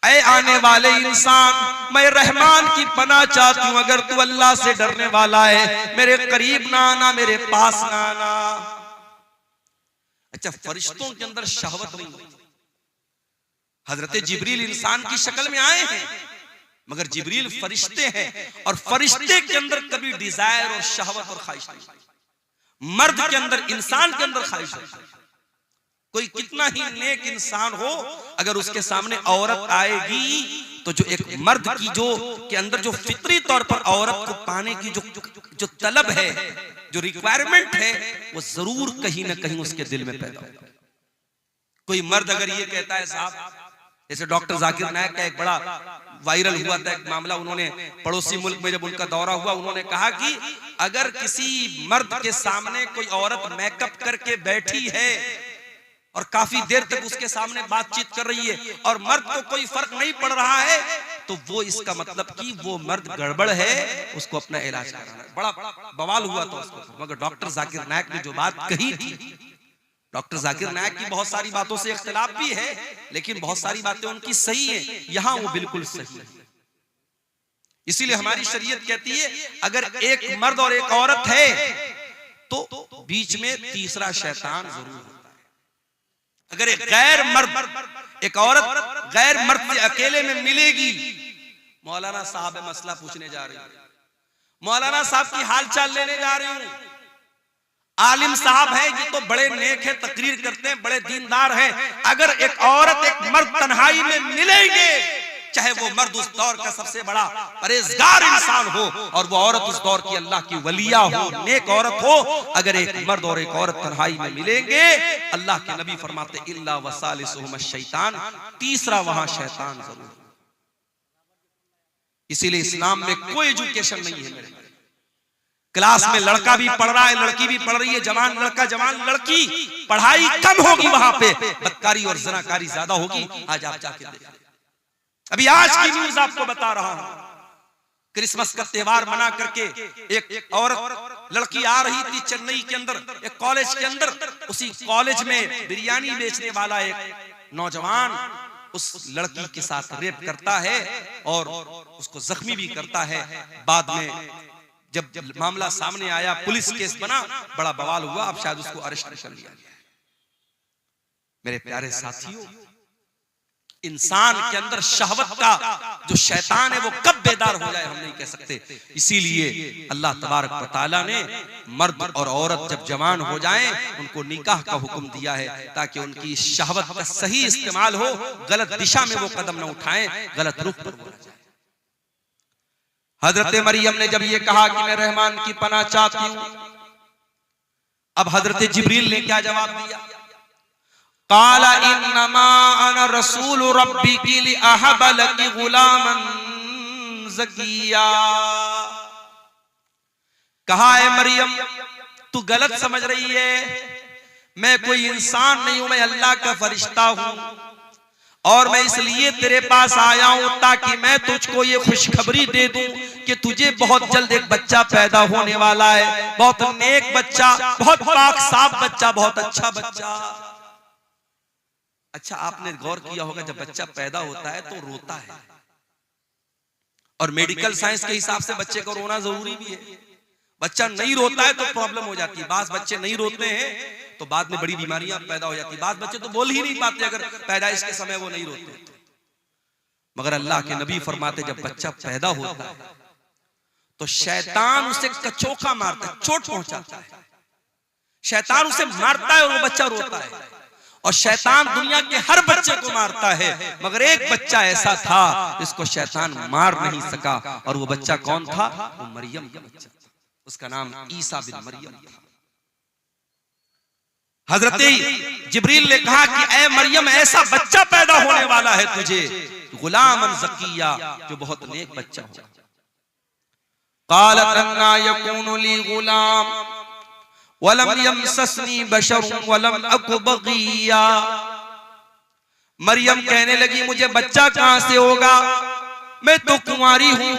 ऐ आने वाले इंसान, मैं रहमान की पनाह चाहती हूं, अगर तू अल्लाह से डरने वाला है, मेरे करीब ना आना, मेरे पास ना आना। अच्छा, फरिश्तों के अंदर शहवत नहीं होती। हजरत जिब्रील इंसान की शक्ल में आए हैं, मगर जिब्रील फरिश्ते हैं, और फरिश्ते के अंदर कभी डिजायर और शहवत और ख्वाहिश नहीं। मर्द के अंदर, इंसान के अंदर ख्वाहिश है। कोई कितना ही नेक इंसान हो, अगर उसके सामने औरत आएगी तो जो एक मर्द की जो के अंदर जो फितरी तौर पर औरत को पाने की जो तलब है, जो रिक्वायरमेंट है, वो जरूर कहीं ना कहीं उसके दिल में पैदा होगा। कोई मर्द अगर ये कहता है, साहब जैसे डॉक्टर जाकिर नायक का एक बड़ा वायरल हुआ था एक मामला, उन्होंने पड़ोसी मुल्क में जब उनका दौरा हुआ, उन्होंने कहा कि अगर किसी मर्द के सामने कोई औरत मेकअप करके बैठी है और काफी देर तक उसके सामने बातचीत कर रही है और मर्द को कोई फर्क नहीं पड़ रहा है, तो वो इसका मतलब कि वो मर्द गड़बड़ है, उसको अपना इलाज कराना है। बड़ा बवाल हुआ था उसको। मगर डॉक्टर जाकिर नायक ने जो बात कही थी, डॉक्टर जाकिर नायक की बहुत सारी बातों से इख्तिलाफ भी है, लेकिन बहुत सारी बातें उनकी सही है, यहां वो बिल्कुल सही है। इसीलिए हमारी शरीयत कहती है अगर एक मर्द और एक औरत है तो बीच में तीसरा शैतान जरूर होता है। अगर एक गैर मर्द एक औरत गैर मर्द से अकेले में मिलेगी, मौलाना साहब मसला पूछने जा रही हूं, मौलाना साहब की हालचाल लेने जा रही हूं, आलिम साहब है, ये तो बड़े नेक है, तकरीर करते हैं, बड़े दीनदार हैं, अगर एक औरत एक मर्द तन्हाई में मिलेंगे, चाहे वो मर्द उस दौर का सबसे बड़ा परहेजगार इंसान हो और वो औरत उस दौर की अल्लाह की वलिया हो, नेक औरत हो, अगर एक मर्द और एक औरत तन्हाई में मिलेंगे, अल्लाह के नबी फरमाते इल्ला वसालिसुहुम शैतान, तीसरा वहां शैतान जरूर। इसीलिए इस्लाम में कोई एजुकेशन नहीं है मेरे। क्लास में लड़का भी पढ़ रहा है, लड़की भी पढ़ रही है, जवान लड़का जवान लड़की, पढ़ाई कम होगी, वहां पे बदकारी और ज़नाकारी ज्यादा होगी। आज आप जाके देखें, अभी आज की न्यूज आपको बता रहा हूं, क्रिसमस का त्योहार मना करके एक औरत लड़की आ रही थी चेन्नई के अंदर एक कॉलेज के अंदर, उसी कॉलेज में बिरयानी बेचने वाला एक नौजवान उस लड़की के साथ रेप करता है और उसको जख्मी भी करता है। बाद में जब मामला सामने आया, पुलिस केस बना, बड़ा बवाल हुआ, अब शायद उसको अरेस्ट कर लिया गया। मेरे प्यारे साथियों, इंसान के अंदर शहवत का जो शैतान है वो कब बेदार हो जाए हम नहीं कह सकते। इसीलिए अल्लाह तबारक व तआला ने मर्द और औरत जब जवान हो जाएं उनको निकाह का हुक्म दिया है ताकि उनकी शहवत का सही इस्तेमाल हो, गलत दिशा में वो कदम न उठाएं, गलत रुख पर हो जाए। हजरत मरियम ने जब ये कहा कि मैं रहमान की पनाह चाहती हूं, अब हजरत जिब्रील ने क्या जवाब दिया? काला इन्नमा अना रसूल रब्बिकी लिअहब लकी गुलामन ज़किया। कहा है मरियम तू गलत समझ रही है, मैं कोई इंसान नहीं हूं, मैं अल्लाह का फरिश्ता हूं और मैं इसलिए तेरे पास आया हूं ताकि मैं तुझको ये खुशखबरी दे दूं कि तुझे बहुत जल्द एक बच्चा पैदा होने वाला है, बहुत नेक बच्चा, बहुत पाक साफ बच्चा, बहुत अच्छा बच्चा। अच्छा, आपने गौर किया होगा जब बच्चा पैदा होता है तो रोता है, और मेडिकल साइंस के हिसाब से बच्चे को रोना जरूरी भी है। बच्चा नहीं रोता है तो प्रॉब्लम हो जाती है, बास बच्चे नहीं रोते हैं तो बाद में बड़ी बीमारियां पैदा हो जाती है। बास बच्चे तो बोल ही नहीं पाते अगर पैदाइश के समय वो नहीं रोते। मगर अल्लाह के नबी फरमाते जब बच्चा पैदा होता है तो शैतान उसे कचोका मारता है, चोट पहुंचाता है, शैतान उसे मारता है और वो बच्चा रोता है। और शैतान दुनिया के हर बच्चे को मारता है, मगर एक बच्चा ऐसा था जिसको शैतान मार नहीं सका, और वो बच्चा कौन था? वो मरियम का बच्चा था, उसका नाम ईसा बिन मरियम था। हजरत जिब्रील ने कहा कि ऐ मरियम ऐसा बच्चा पैदा होने वाला है तुझे, गुलामन ज़किया, जो बहुत नेक बच्चा हो। क़ालत अन्ना यकूनु ली गुलाम वलम यमससनी बशरुन वलम अकु बगिया। मरियम कहने लगी मुझे बच्चा कहां से होगा, मैं तो कुंवारी हूं,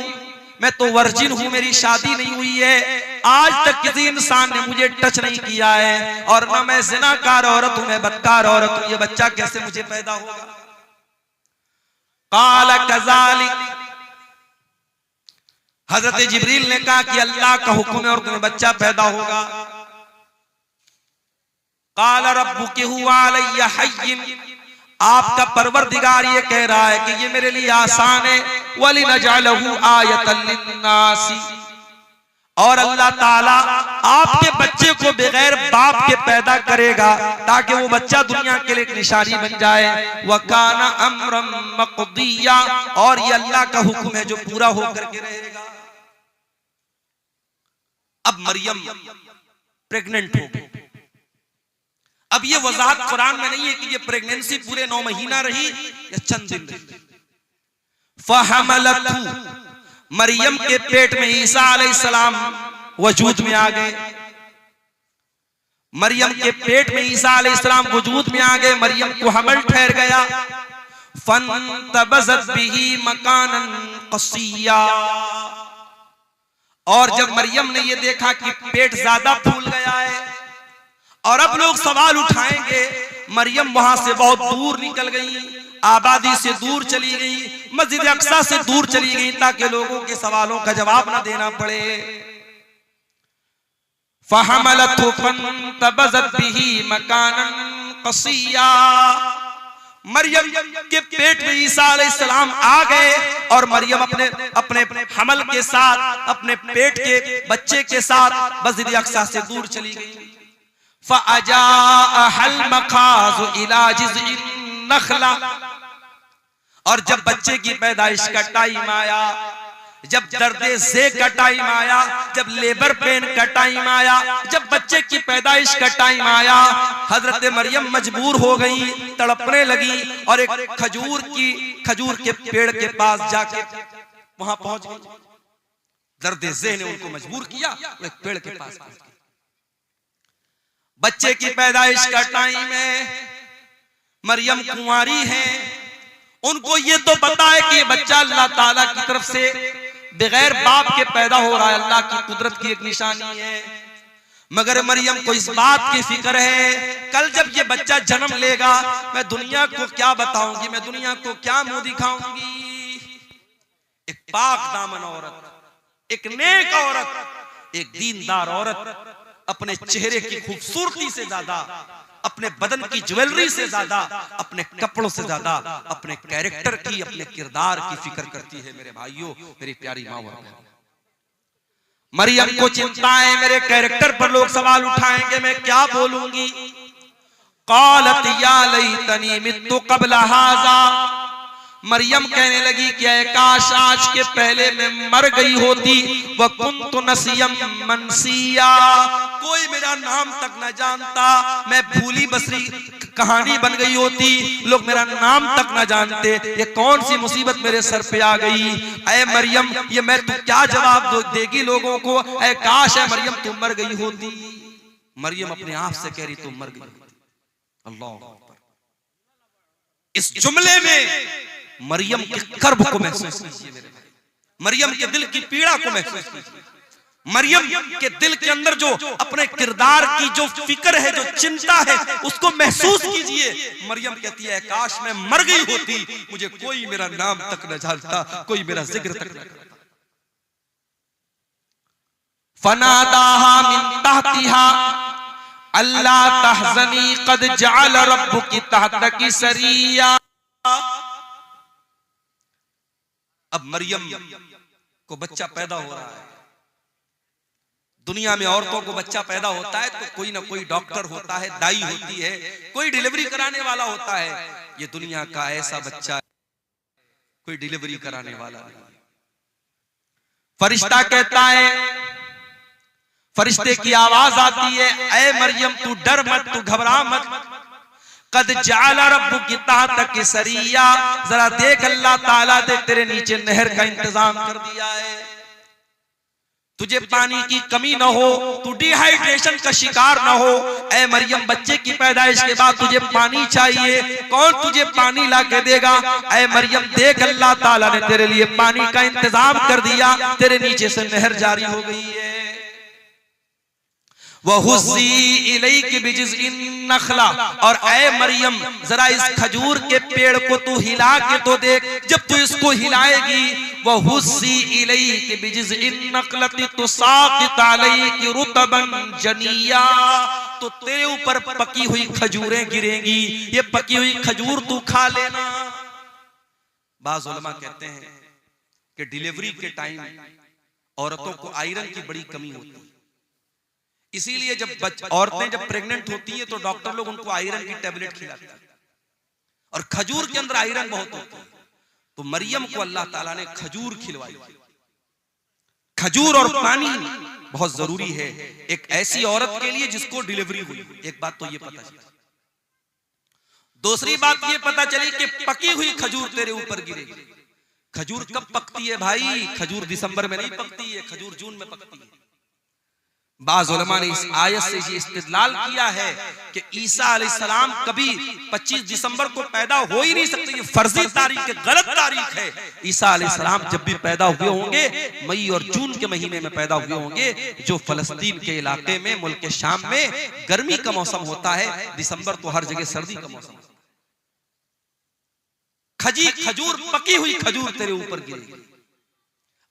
मैं तो वर्जिन हूं, मेरी शादी नहीं हुई है, आज तक किसी इंसान ने मुझे टच नहीं किया है, और ना मैं ज़िनाकार औरत हूं, मैं बदकार औरत हूं, ये बच्चा कैसे मुझे पैदा होगा? काला कज़ालिक, हजरत जिब्रील ने कहा कि अल्लाह का हुक्म है और तुम्हें बच्चा पैदा होगा। काला रब्बुकी हुवा अलैया हय्यिन, आपका परवरदिगार ये कह रहा है कि ये मेरे लिए आसान है, वलिनजअलहु आयतन लिन्नासी, और अल्लाह ताला आपके बच्चे को बगैर बाप के पैदा करेगा ताकि वो बच्चा दुनिया के लिए एक निशानी बन जाए। वकाना अम्रम मक़दिया, और ये अल्लाह का हुक्म है जो पूरा होकर के रहेगा। अब मरियम प्रेग्नेंट हो गई। अब ये वजाहत कुरान में नहीं है कि ये प्रेगनेंसी पूरे 9 महीना रही या चंद दिन रही। फहमलतहु, मरियम के पेट में ईसा अलैहिस्सलाम वजूद में आ गए। मरियम के पेट में ईसा अलैहिस्सलाम वजूद में आ गए, मरियम को हमल ठहर गया। फंतबज़त बिही मकानन क़सिया, और जब मरियम ने ये देखा कि पेट ज्यादा फूल गया है और अब लोग सवाल उठाएंगे, मरियम वहां से बहुत दूर निकल गई, आबादी से दूर चली गई, मस्जिद अक्सा से दूर चली गई ताकि लोगों के सवालों का जवाब ना देना पड़े। फहमलतहु फंतबज़त बिही मकानन क़सिया, मरियम के पेट में ईसा अलैहिस्सलाम आ गए और मरियम अपने अपने हमल के साथ, अपने पेट के बच्चे के साथ मस्जिद अक्सा से दूर चली गई। फ़अजाअहल मखाज़ु इला जिज़इन नख़ला, और जब बच्चे की पैदाइश का टाइम आया, जब दर्दे ज़े का टाइम आया, जब लेबर पेन का टाइम आया, जब बच्चे की पैदाइश का टाइम आया, हजरत मरियम मजबूर हो गई, तड़पने लगी और एक खजूर के पेड़ के पास जाके वहां पहुंच गई। दर्दे ज़े ने उनको मजबूर किया, वो एक पेड़ के पास पहुंच गई। बच्चे की पैदाइश का टाइम है, मरियम कुंवारी है, उनको ये तो पता है कि ये बच्चा अल्लाह ताला की तरफ से बगैर बाप के पैदा हो रहा है, अल्लाह की कुदरत की एक निशानी है। मगर मरियम को इस बात की फिक्र है, कल जब ये बच्चा जन्म लेगा मैं दुनिया को क्या बताऊंगी, मैं दुनिया को क्या मुंह दिखाऊंगी। एक पाक दामन औरत, एक नेक औरत, एक दीनदार औरत अपने चेहरे की खूबसूरती से ज्यादा, अपने बदन की ज्वेलरी से ज्यादा, अपने कपड़ों से ज्यादा अपने कैरेक्टर की, अपने किरदार की फिक्र करती है। मेरे भाइयों, मेरी प्यारी माँ और मरियम को चिंता है मेरे कैरेक्टर पर लोग सवाल उठाएंगे, मैं क्या बोलूंगी। क़ालत या लैतनी मित्तु क़ब्ल हाज़ा, मरियम कहने लगी कि काश आज के पहले मैं मर गई होती। व कुन्तु नसियम मनसिया, कोई मेरा नाम तक न जानता, मैं भूली बसरी कहानी बन गई होती, लोग मेरा नाम तक न जानते। ये कौन सी मुसीबत मेरे सर पे आ गई। ऐ मरियम, ये मैं तू क्या जवाब देगी लोगों को। ऐ काश है मरियम तुम मर गई होती। मरियम अपने आप से कह रही तुम मर गई होती। अल्लाह, इस जुमले में मरियम के कर्ब को महसूस कीजिए मेरे भाई, मरियम के दिल की पीड़ा को महसूस कीजिए, मरियम के दिल के अंदर जो अपने किरदार की जो फिक्र है, जो चिंता है, उसको महसूस कीजिए। मरियम कहती है काश मैं मर गई होती, मुझे कोई मेरा नाम तक न जानता, कोई मेरा जिक्र तक न करता। फनादाहा मिन तहतिहा अल्ला तहज़नी क़द जअल रब्बुकी तहतकी सरिया। अब मरियम को बच्चा पैदा हो रहा है। दुनिया में औरतों को बच्चा पैदा होता है तो कोई ना कोई डॉक्टर होता है, दाई होती है, कोई डिलीवरी कराने वाला होता है। ये दुनिया का ऐसा बच्चा है, कोई डिलीवरी कराने वाला नहीं। फरिश्ता कहता है, फरिश्ते की आवाज आती है, ऐ मरियम तू डर मत, तू घबरा मत। कद जाला रब्बुकी तहतकी सरिया, जरा देख अल्लाह ताला ने तेरे नीचे नहर का इंतजाम कर दिया है, तुझे पानी की कमी न हो, तू डिहाइड्रेशन का शिकार न हो। ऐ मरियम बच्चे की पैदाइश के बाद तुझे पानी चाहिए, कौन तुझे पानी ला के देगा। ऐ मरियम देख अल्लाह ताला ने तेरे लिए पानी का इंतजाम कर दिया, तेरे नीचे से नहर जारी हो गई है। वहुज़्ज़ी इलैकी बिजिज़्इन नख़ला, और ऐ मरियम जरा इस खजूर के पेड़ को तू हिला के तो देख, जब तू इसको हिलाएगी। वहुज़्ज़ी इलैकी बिजिज़्इन नख़लति तुसाक़ित अलैकी रुतबन जनिया, तो तेरे ऊपर पकी हुई खजूरें गिरेंगी, ये पकी हुई खजूर तू खा लेना। बाज़ उलमा कहते हैं कि डिलीवरी के टाइम औरतों को आयरन की बड़ी कमी होती है, इसीलिए जब औरतें जब प्रेग्नेंट होती है तो डॉक्टर लोग उनको आयरन की टेबलेट खिलाते हैं, और खजूर के अंदर आयरन बहुत होता है। तो मरियम को अल्लाह ताला ने खजूर खिलवाई। खजूर और पानी बहुत जरूरी है एक ऐसी औरत के लिए जिसको डिलीवरी हुई। एक बात तो ये पता चली। दूसरी बात ये पता चली कि पकी हुई खजूर तेरे ऊपर गिरेगी। खजूर कब पकती है भाई? खजूर दिसंबर में नहीं पकती है, खजूर जून में पकती है। बाज़ उलमा ने इस आयत से ये इस्तिदलाल किया है कि ईसा अलैहिस्सलाम कभी 25 दिसंबर को पैदा हो ही नहीं सकते, ये फर्जी तारीख है, गलत तारीख है। ईसा अलैहिस्सलाम जब भी पैदा हुए होंगे मई और जून के महीने में पैदा हुए होंगे, जो फलस्तीन के इलाके में मुल्क शाम में गर्मी का मौसम होता है, दिसंबर तो हर जगह सर्दी का मौसम। खजूर पकी हुई खजूर तेरे ऊपर गिरेगी।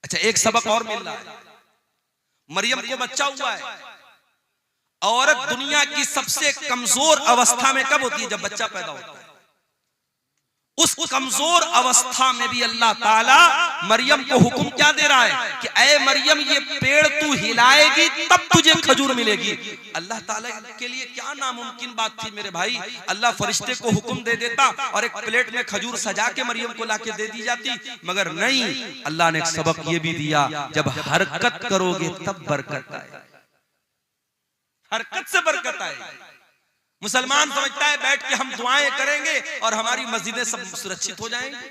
अच्छा, एक सबक और मिल रहा है। मरियम को बच्चा हुआ है। औरत दुनिया की सबसे कमजोर अवस्था में कब होती है? जब बच्चा पैदा होता है। उस कमजोर अवस्था में भी अल्लाह ताला मरियम को हुक्म क्या दे रहा है कि ऐ मरियम ये पेड़ तू हिलाएगी तब तुझे खजूर मिलेगी। अल्लाह ताला के लिए क्या नामुमकिन बात थी मेरे भाई। अल्लाह फरिश्ते को हुक्म दे देता और एक प्लेट में खजूर सजा के मरियम को लाके दे दी जाती, मगर नहीं, अल्लाह ने एक सबक ये भी दिया, जब हरकत करोगे तब बरकत आए। हरकत से बरकत आए। मुसलमान समझता है बैठ के हम दुआएं करेंगे और हमारी मस्जिदें सब सुरक्षित हो जाएंगी,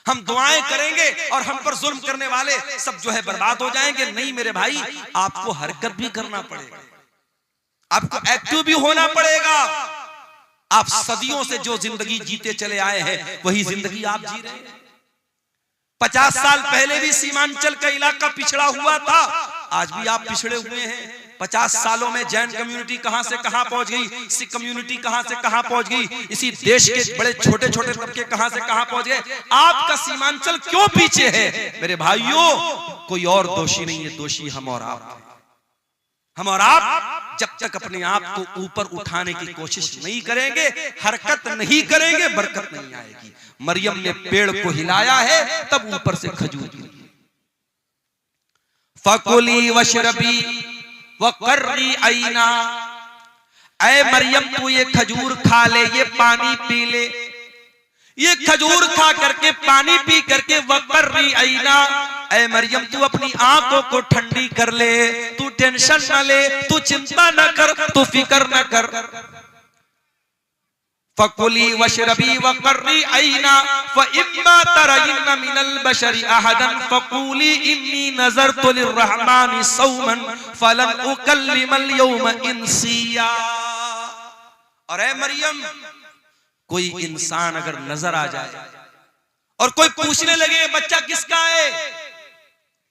हम दुआएं करेंगे और हम पर जुल्म करने वाले सब जो है बर्बाद हो जाएंगे। नहीं मेरे भाई, आपको हरकत भी करना पड़ेगा, आपको एक्टिव भी होना पड़ेगा, आप सदियों से जो जिंदगी जीते चले आए हैं वही जिंदगी आप जी रहे हैं। 50 साल पहले भी सीमांचल का इलाका पिछड़ा हुआ था, आज भी आप पिछड़े हुए हैं। 50 सालों में जैन कम्युनिटी कहां से कहां पहुंच गई, सिख कम्युनिटी कहां से कहां पहुंच गई, इसी देश के बड़े छोटे छोटे तबके कहां से कहां पहुंच गए। आपका सीमांचल क्यों पीछे है? मेरे भाइयों, कोई और दोषी नहीं है, दोषी हम और आप हैं। हम और आप जब तक अपने आप को ऊपर उठाने की कोशिश नहीं करेंगे, हरकत नहीं करेंगे, बरकत नहीं आएगी। मरियम ने पेड़ को हिलाया है तब ऊपर से खजूर गिरी। फकुली वशरबी वकर्री आईना, ऐ मरियम तू ये खजूर खा ले, ये पानी पी ले, ये खजूर खा करके पानी पी करके वकर्री आईना, ऐ मरियम तू अपनी आंखों को ठंडी कर ले, तू टेंशन न ले, तू चिंता न कर, तू फिक्र न कर। फकुली वशरबी वकर्री आईना फइम्मा तरयिन्न मिनल बशरि अहदन फकुली इन्नी नज़रतु लिर्रहमानि सौमन फलन उकल्लिमल यौम इंसिया। और ऐ मरियम, कोई इंसान अगर नजर आ जाए और कोई पूछने लगे बच्चा किसका है,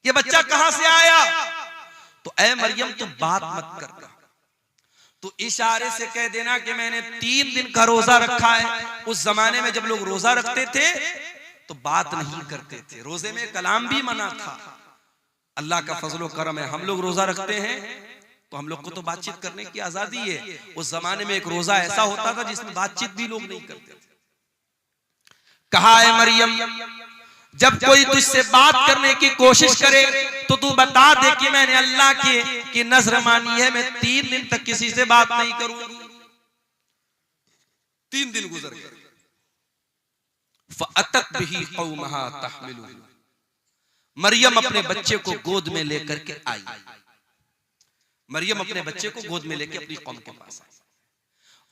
ये बच्चा कहां से आया, तो ऐ मरियम तू बात मत कर, तो इशारे से कह देना कि मैंने 3 दिन का रोजा रखा है। उस जमाने में जब लोग रोजा रखते थे तो बात नहीं करते थे, रोजे में कलाम भी मना था। अल्लाह का फजलो करम है, हम लोग रोजा रखते हैं तो हम लोग को तो बातचीत करने की आजादी है। उस जमाने में एक रोजा ऐसा होता था जिसमें बातचीत भी लोग नहीं करते थे। कहा है मरियम, जब कोई तुझसे बात करने की कोशिश करे तो तू बता दे कि मैंने अल्लाह की नजर मानी है, मैं 3 दिन तक किसी से बात नहीं करूंगी। 3 दिन गुजर गए। फअतत बिही कौमहा तहमिलु, मरियम अपने बच्चे को गोद में लेकर के आई। मरियम अपने बच्चे को गोद में लेकर अपनी कौम के पास आई।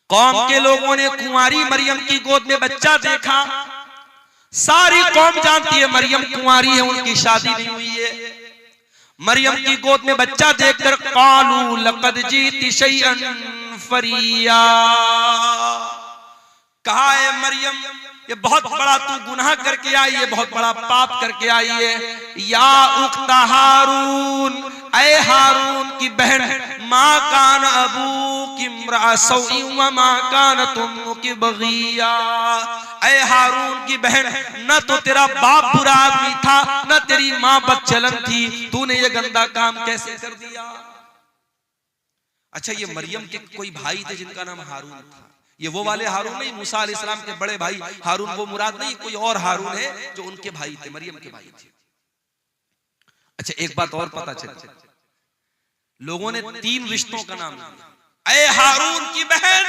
कौम के लोगों ने कुंवारी मरियम की गोद में बच्चा देखा। सारी कौम जानती है मरियम कुंवारी है, उनकी शादी नहीं हुई है। मरियम की गोद में बच्चा देखकर कालू लक़द जीती शैअन फरिया, कहा है मरियम ये बहुत बड़ा तू गुनाह करके आई है, बहुत बड़ा पाप करके आई है। या उख्ता हारून, ऐ हारून की बहन, माँ कान अबू की इम्रा सौई व माँ कान तुम्मुकी बगिया, ऐ हारून की बहन, न तो तेरा बाप बुरा आदमी था न तेरी माँ बदचलन थी, तूने ये गंदा काम कैसे कर दिया। अच्छा, ये मरियम के कोई भाई थे जिनका नाम हारून था। ये वो वाले हारून नहीं, मूसा अलैहिस्सलाम के बड़े भाई हारून, वो मुराद नहीं, कोई और हारून है जो उनके भाई थे, मरियम के भाई थे। अच्छा, एक बात और पता चली, लोगों ने 3 रिश्तों का नाम दिया। ऐ हारून की बहन,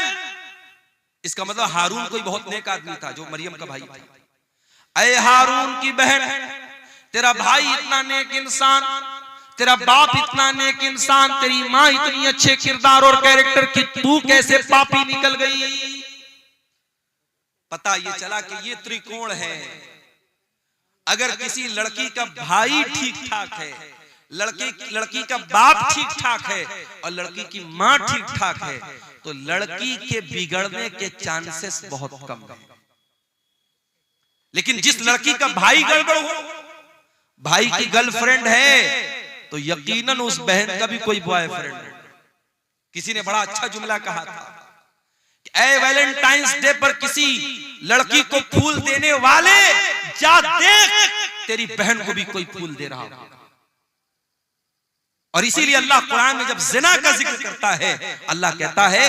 इसका मतलब हारून कोई बहुत नेक आदमी था जो मरियम का भाई था। ऐ हारून की बहन, तेरा भाई इतना नेक इंसान, तेरा बाप इतना नेक इंसान, तेरी माँ इतनी अच्छे किरदार और कैरेक्टर की, तू कैसे पापी निकल गई। पता ये चला कि ये त्रिकोण है। अगर किसी लड़की का भाई ठीक ठाक है, लड़की का बाप ठीक ठाक है और लड़की की माँ ठीक ठाक है, तो लड़की के बिगड़ने के चांसेस बहुत कम है। लेकिन जिस लड़की का भाई गड़बड़ हो, भाई की गर्लफ्रेंड है, तो यकीनन उस बहन का भी कोई बॉयफ्रेंड है। किसी ने बड़ा अच्छा जुमला कहा था कि ऐ वैलेंटाइंस डे पर किसी लड़की को फूल देने वाले, जा देख तेरी बहन को भी कोई फूल दे रहा होगा। और इसीलिए अल्लाह कुरान में जब जिना का जिक्र करता है, अल्लाह कहता है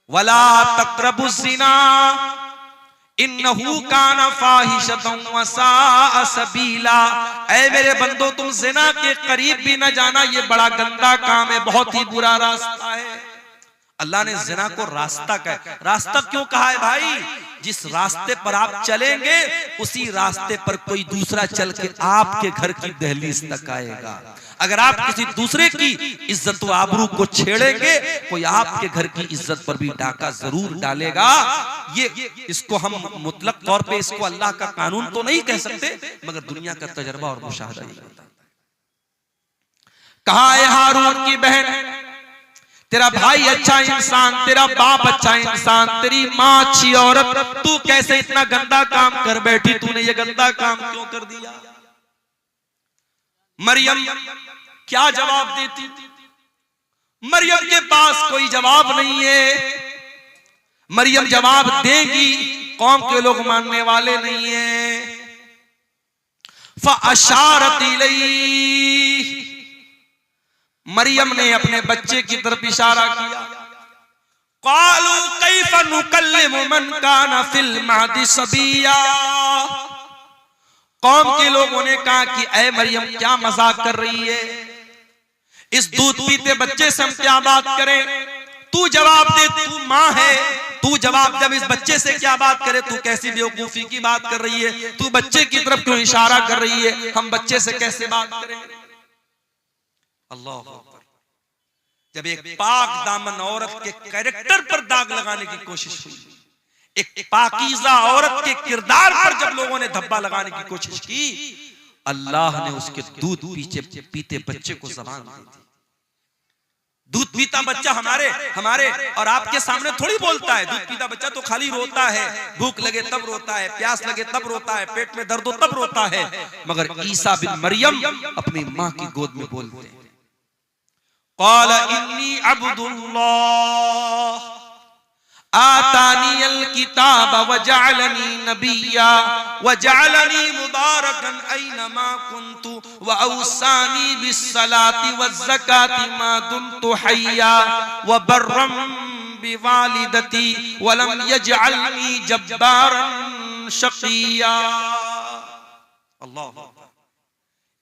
वला तक़रबुज़ ज़िना इन्नहु काना फाहिशतन व साअ सबीला। ऐ मेरे बंदो, तुम जिना के करीब भी न जाना, ये बड़ा गंदा काम है, बहुत ही बुरा रास्ता है। अल्लाह ने जिना को रास्ता कहा। रास्ता क्यों कहा है भाई? जिस रास्ते पर आप चलेंगे उसी रास्ते पर कोई दूसरा चल के आपके घर की दहलीज तक आएगा। अगर आप किसी दूसरे की इज्जत व आबरू को छेड़ेंगे, कोई आपके घर की इज्जत पर भी डाका जरूर डालेगा। ये इसको हम मुतलक तौर पे इसको अल्लाह का कानून तो नहीं कह सकते, मगर दुनिया का तजर्बा और मुशाहदा यही होता है। कहा है हारून की बहन तेरा भाई अच्छा इंसान, तेरा बाप अच्छा इंसान, तेरी माँ अच्छी औरत, तू कैसे इतना गंदा काम कर बैठी? तूने ये गंदा काम क्यों कर दिया? मरियम क्या जवाब देती? मरियम के पास कोई जवाब नहीं है। मरियम जवाब देगी, कौम के लोग मानने वाले नहीं है। फ़अशारत इलैहि, मरियम ने अपने बच्चे की तरफ इशारा किया। क़ालू कैफ़ नुकल्लिमु मन काना फिल महदी सबिया, कौम के लोगों ने कहा कि ऐ मरियम क्या मजाक कर रही है, इस दूध पीते बच्चे से हम क्या बात करें? तू जवाब दे, तू माँ है, तू जवाब जब इस बच्चे से क्या बात करे? तू कैसी बेवकूफी की बात कर रही है? तू बच्चे की तरफ क्यों इशारा कर रही है? हम बच्चे से कैसे बात करें? अल्लाह अकबर। जब एक पाक दामन औरत के कैरेक्टर पर दाग लगाने की कोशिश हुई, एक पाकीज़ा औरत के किरदार पर जब लोगों ने धब्बा लगाने की कोशिश की, अल्लाह ने उसके दूध पीते बच्चे को ज़बान दी थी। दूध पीता बच्चा हमारे और आपके सामने थोड़ी बोलता है। दूध पीता बच्चा तो खाली रोता है, भूख लगे तब रोता है, प्यास लगे तब रोता है, पेट में दर्द हो तब रोता है। मगर ईसा बिन मरियम अपनी माँ की गोद में बोलते हैं। क़ाल इन्नी अब्दुल्लाह आतानी अल किताब वजअलनी नबिय्या वजअलनी मुबारकन ऐनमा कुन्तु वअवसानी बिस्सलाति वज़्ज़काति मा दुम्तु हय्या वबर्रम बिवालिदती वलम यजअलनी जब्बारन शक़िय्या। अल्लाह।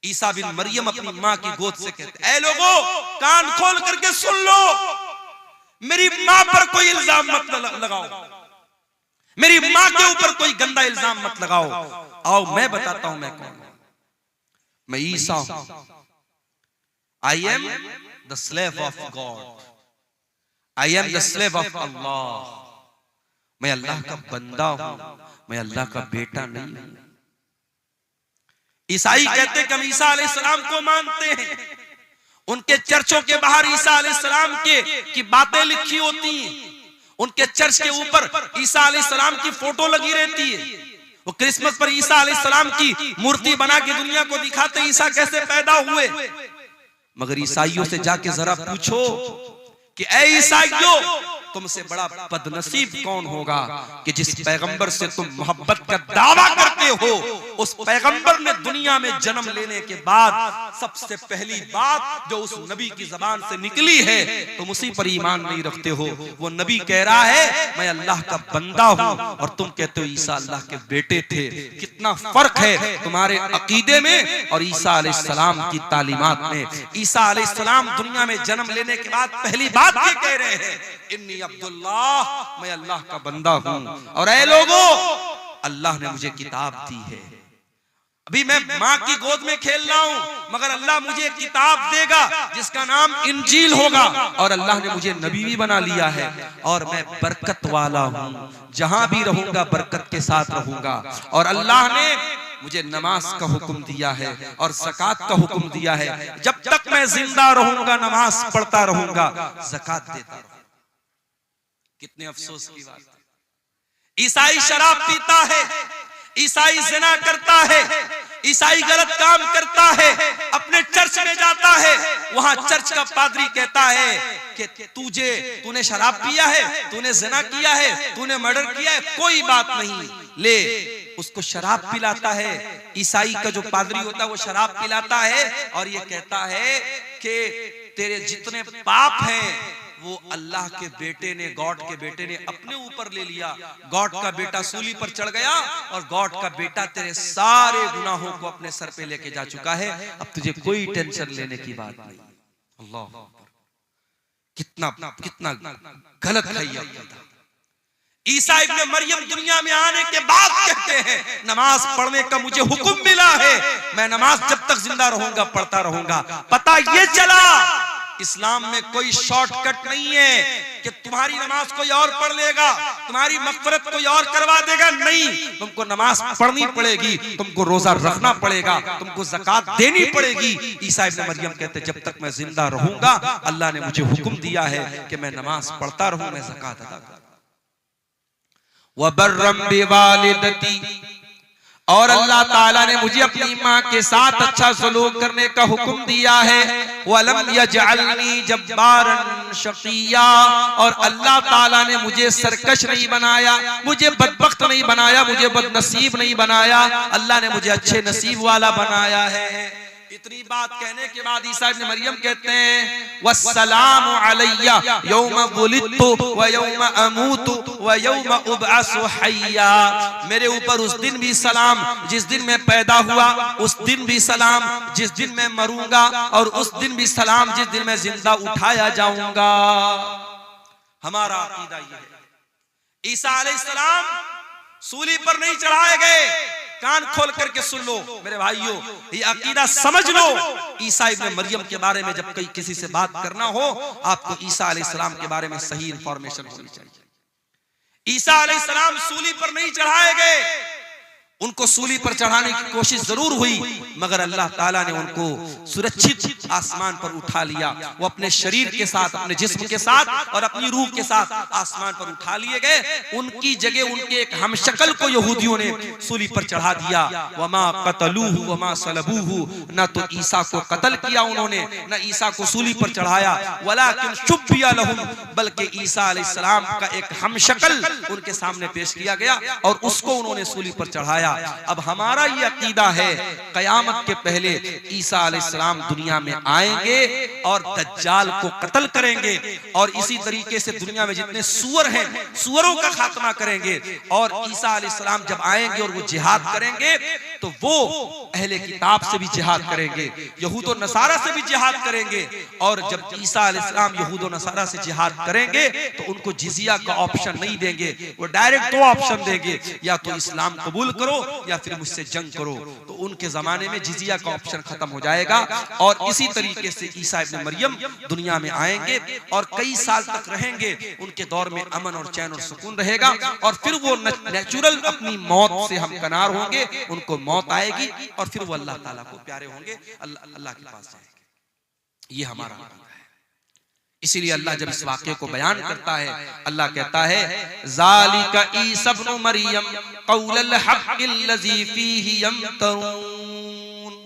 ईसा बिन मरियम अपनी माँ की गोद से कहते, ऐ लोगों कान खोल करके सुन लो, मेरी माँ पर कोई इल्जाम मत लगाओ, मेरी माँ के ऊपर कोई गंदा इल्जाम मत लगाओ। आओ मैं बताता हूं मैं कौन हूं। मैं ईसा हूं। I am the slave of God, I am the slave of Allah. मैं अल्लाह का बंदा हूं, मैं अल्लाह का बेटा नहीं हूं। ईसाई कहते कि हम ईसा अलैहिस्सलाम को मानते हैं। उनके चर्चों के बाहर ईसा अलैहिस्सलाम की बातें लिखी होती हैं। उनके चर्च के ऊपर ईसा अलैहिस्सलाम की फोटो लगी रहती है। वो क्रिसमस पर ईसा अलैहिस्सलाम की मूर्ति बना के दुनिया को दिखाते ईसा कैसे पैदा हुए। मगर ईसाइयों से जाके जरा पूछो कि ऐ ईसाइयों, तुमसे बड़ा बदनसीब कौन होगा कि जिस पैगंबर से तुम मोहब्बत का दावा करते हो, उस पैगंबर ने दुनिया में जन्म लेने के बाद सबसे पहली बात जो उस नबी की जबान से निकली है, तुम उसी पर ईमान नहीं रखते हो। वो नबी कह रहा है मैं अल्लाह का बंदा हूं और तुम कहते हो ईसा अल्लाह के बेटे थे। कितना फर्क है तुम्हारे अकीदे में और ईसा अलैहिस्सलाम की तालीमात में। ईसा अलैहिस्सलाम दुनिया में जन्म लेने के बाद पहली बात ये कह रहे हैं, इन्नी अब्दुल्लाह, मैं अल्लाह का बंदा हूं और ऐ लोगों अल्लाह ने मुझे किताब दी है। अभी मैं माँ की गोद में खेल रहा हूं, मगर अल्लाह मुझे एक किताब देगा जिसका नाम इंजील होगा और अल्लाह ने मुझे नबी भी बना लिया है और मैं बरकत वाला हूं, जहां भी रहूंगा बरकत के साथ रहूंगा। और अल्लाह ने मुझे नमाज का हुक्म दिया है और ज़कात का हुक्म दिया है। जब तक मैं जिंदा रहूंगा नमाज पढ़ता रहूंगा, ज़कात देता रहूंगा। कितने अफसोस की बात है। ईसाई शराब पीता है, ईसाई जिना करता है, ईसाई गलत काम करता है, अपने चर्च में जाता है, वहां चर्च का पादरी कहता है कि तूने शराब पिया है, तूने जिना किया है, तूने मर्डर किया है, कोई बात नहीं, ले उसको शराब पिलाता है। ईसाई का जो पादरी होता है वो शराब पिलाता है और ये कहता है कि तेरे जितने पाप हैं वो अल्लाह के बेटे ने, गॉड के बेटे ने अपने ऊपर ले लिया। गॉड का बेटा सूली पर चढ़ गया और गॉड का बेटा तेरे सारे गुनाहों को अपने सर पे लेके जा चुका है, अब तुझे कोई टेंशन लेने की बात नहीं। अल्लाह, कितना कितना गलत है ये। ईसा इब्ने मरियम दुनिया में आने के बाद कहते हैं नमाज पढ़ने का मुझे हुक्म मिला है, मैं नमाज जब तक जिंदा रहूंगा पढ़ता रहूंगा। पता ये चला इस्लाम में कोई शॉर्टकट नहीं है कि तुम्हारी नमाज कोई और पढ़ लेगा, तुम्हारी मग़फ़िरत कोई और करवा देगा। नहीं, तुमको नमाज पढ़नी पड़ेगी, तुमको रोजा रखना पड़ेगा, तुमको ज़कात देनी पड़ेगी। ईसा इब्न मरियम कहते जब तक मैं जिंदा रहूंगा अल्लाह ने मुझे हुक्म दिया है कि मैं नमाज पढ़ता रहूं, मैं ज़कात अदा करूं। वबर्रम बिवालिदती, और अल्लाह ताला ने मुझे अपनी माँ के साथ अच्छा सलूक करने का हुक्म दिया है। वलम यजअलनी जब्बारन शक़िया, और अल्लाह ताला ने मुझे सरकश नहीं बनाया, मुझे बदबख्त नहीं बनाया, मुझे बदनसीब नहीं बनाया, अल्लाह ने मुझे अच्छे नसीब वाला बनाया है। इतनी बात कहने के बाद ईसा इब्न मरियम कहते हैं वस्सलामु अलैया यौम वुलिदतु व यौम अमूतु व यौम उबअसु हय्या, मेरे ऊपर उस दिन भी सलाम जिस दिन मैं पैदा हुआ, उस दिन भी सलाम जिस दिन मैं मरूंगा, और उस दिन भी सलाम जिस दिन मैं जिंदा उठाया जाऊंगा। हमारा अकीदा ये है, ईसा अलैहिस्सलाम सूली पर नहीं चढ़ाए गए। कान खोल करके सुन लो मेरे भाइयों, ये अकीदा समझ लो। ईसा इब्न मरियम के बारे में जब कहीं किसी से बात करना हो, आपको ईसा अलैहिस्सलाम के बारे में सही इंफॉर्मेशन होनी चाहिए। ईसा अलैहिस्सलाम सूली पर नहीं चढ़ाए गए, उनको सूली पर चढ़ाने की कोशिश जरूर हुई, मगर अल्लाह ताला ने उनको सुरक्षित आसमान पर उठा लिया। वो अपने शरीर के साथ, अपने जिस्म के साथ और अपनी रूह के साथ आसमान पर उठा लिए गए। उनकी जगह उनके एक हमशक्ल को यहूदियों ने सूली पर चढ़ा दिया। वमा क़तलूहु वमा सलबूहु, न तो ईसा को कत्ल किया उन्होंने, न ईसा को सूली पर चढ़ाया। वलाकिन शुब्बिया लहुम, बल्कि ईसा अलैहिस्सलाम का एक हमशक्ल उनके सामने पेश किया गया और उसको उन्होंने सूली पर चढ़ाया। अब हमारा ये अकीदा है कयामत के पहले ईसा अलैहिस्सलाम दुनिया में आएंगे और दज्जाल को कत्ल करेंगे, और इसी तरीके से दुनिया में जितने सुअर हैं सुअरों का खात्मा करेंगे। और ईसा अलैहिस्सलाम जब आएंगे और वो जिहाद करेंगे तो वो अहले किताब से भी जिहाद करेंगे, यहूद और नसारा से भी जिहाद करेंगे। और जब ईसा अलैहिस्सलाम यहूद और नसारा से जिहाद करेंगे तो उनको जिजिया का ऑप्शन नहीं देंगे, वो डायरेक्ट दो ऑप्शन देंगे, या तो इस्लाम कबूल करो या फिर मुझसे जंग करो। तो उनके जमाने में जिजिया का ऑप्शन खत्म हो जाएगा। और इसी तरीके से ईसा इब्न मरियम दुनिया में आएंगे और कई साल तक रहेंगे, उनके दौर में अमन और चैन और सुकून रहेगा। और फिर वो नेचुरल अपनी मौत से हम कनार होंगे, उनको मौत आएगी और फिर वो अल्लाह ताला को प्यारे होंगे, अल्लाह के पास जाएंगे। ये हमारा है। इसीलिए अल्लाह जब इस वाक़े को बयान करता है, अल्लाह कहता है ज़ालिका ईसा इब्न मरियम क़ौलुल हक़्क़िल्लज़ी फ़ीही यम्तरून,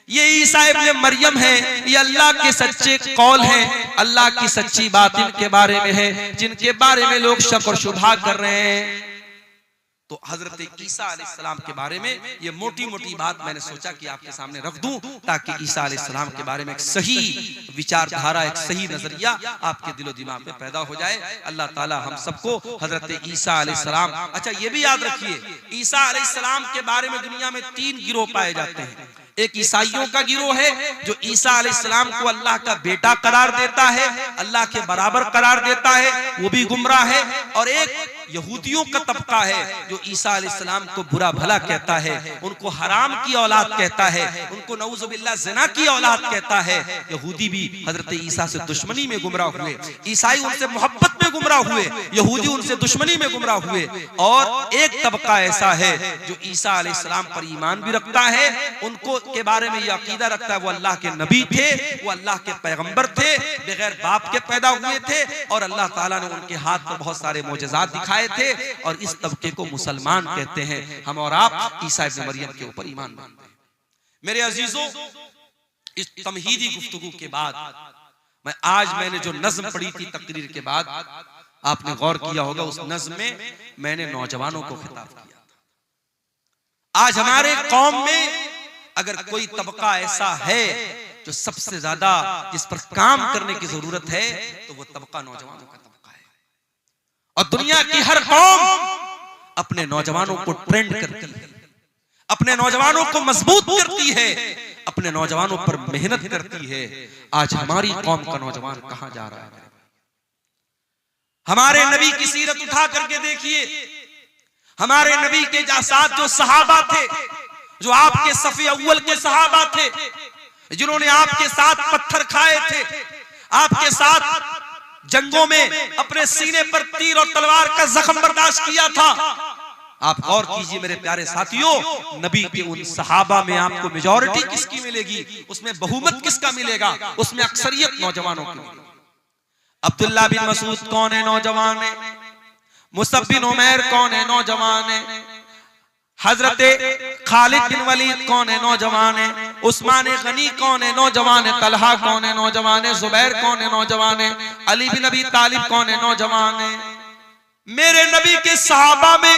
ये ईसा इब्न मरियम है, ये अल्लाह के सच्चे कौल हैं, अल्लाह की सच्ची बात इनके बारे में है जिनके बारे में लोग शक और शुबहा कर रहे हैं। तो हजरत ईसा अलैहिस्सलाम के बारे में ये मोटी मोटी बात मैंने सोचा कि आपके सामने रख दूं, ताकि ईसा अलैहिस्सलाम के बारे में एक सही विचारधारा, एक सही नजरिया आपके दिलो दिमाग में पैदा हो जाए। अल्लाह ताला हम सबको हजरत ईसा अलैहिस्सलाम, अच्छा ये भी याद रखिए, ईसा अलैहिस्सलाम के बारे में दुनिया में 3 गिरोह पाए जाते हैं। एक ईसाइयों का गिरोह है जो ईसा अलैहिस्सलाम को अल्लाह का बेटा करार देता है, अल्लाह के बराबर करार देता है, वो भी गुमराह है। और एक यहूदियों का तबका है जो ईसा अलैहिस्सलाम को बुरा भला कहता है, उनको हराम की औलाद कहता है, उनको नऊजुबिल्लाह ज़िना की औलाद कहता है। यहूदी भी हजरत ईसा से दुश्मनी में गुमराह हुए, ईसाई उनसे मोहब्बत में गुमराह हुए, यहूदी उनसे दुश्मनी में गुमराह हुए। और एक तबका ऐसा है जो ईसा अलैहिस्सलाम पर ईमान भी रखता है, उनको के बारे में यह अकीदा रखता है वो अल्लाह के नबी थे, वो अल्लाह के पैगंबर थे, बगैर बाप के पैदा हुए थे, और अल्लाह ताला ने उनके हाथ पर बहुत सारे मोजज़ात दिखाए थे। और इस तबके को मुसलमान कहते हैं। हम और आप ईसा इब्न मरियम के ऊपर ईमान मानते हैं। मेरे अजीजों, इस तमहीदी गुफ्तगू के बाद मैंने जो नज़्म पढ़ी थी तकरीर के बाद, आपने गौर किया होगा उस नज़्म में मैंने नौजवानों को खिताब किया था। आज हमारे कौम में अगर कोई तबका ऐसा है जो सबसे ज्यादा जिस पर काम करने की जरूरत है तो वो तबका नौजवानों का तबका है। और दुनिया की हर कौम अपने नौजवानों को ट्रेंड करती है, अपने नौजवानों को मजबूत करती है, अपने नौजवानों पर मेहनत करती है। आज हमारी कौम का नौजवान कहां जा रहा है? हमारे नबी की सीरत उठा करके देखिए, हमारे नबी के साथ जो सहाबा थे, जो आपके सफ़े अव्वल के सहाबा थे, जिन्होंने आपके साथ पत्थर खाए थे, आपके साथ जंगों में अपने सीने पर तीर और तलवार का जख्म बर्दाश्त किया था। आप गौर कीजिए मेरे प्यारे साथियों, नबी के उन सहाबा में आपको मेजॉरिटी किसकी मिलेगी, उसमें बहुमत किसका मिलेगा, उसमें अक्सरियत नौजवानों की। अब्दुल्ला बिन मसूद कौन है, नौजवान है। मुसअब बिन उमैर कौन है, नौजवान है। हजरत खालिद बिन वलीद कौन है, नौजवान है। उस्मान गनी कौन है, नौजवान है। तलहा कौन है, नौजवान है। जुबैर कौन है, नौजवान है। अली बिन अबी तालिब कौन है, नौजवान है। मेरे नबी के सहाबा में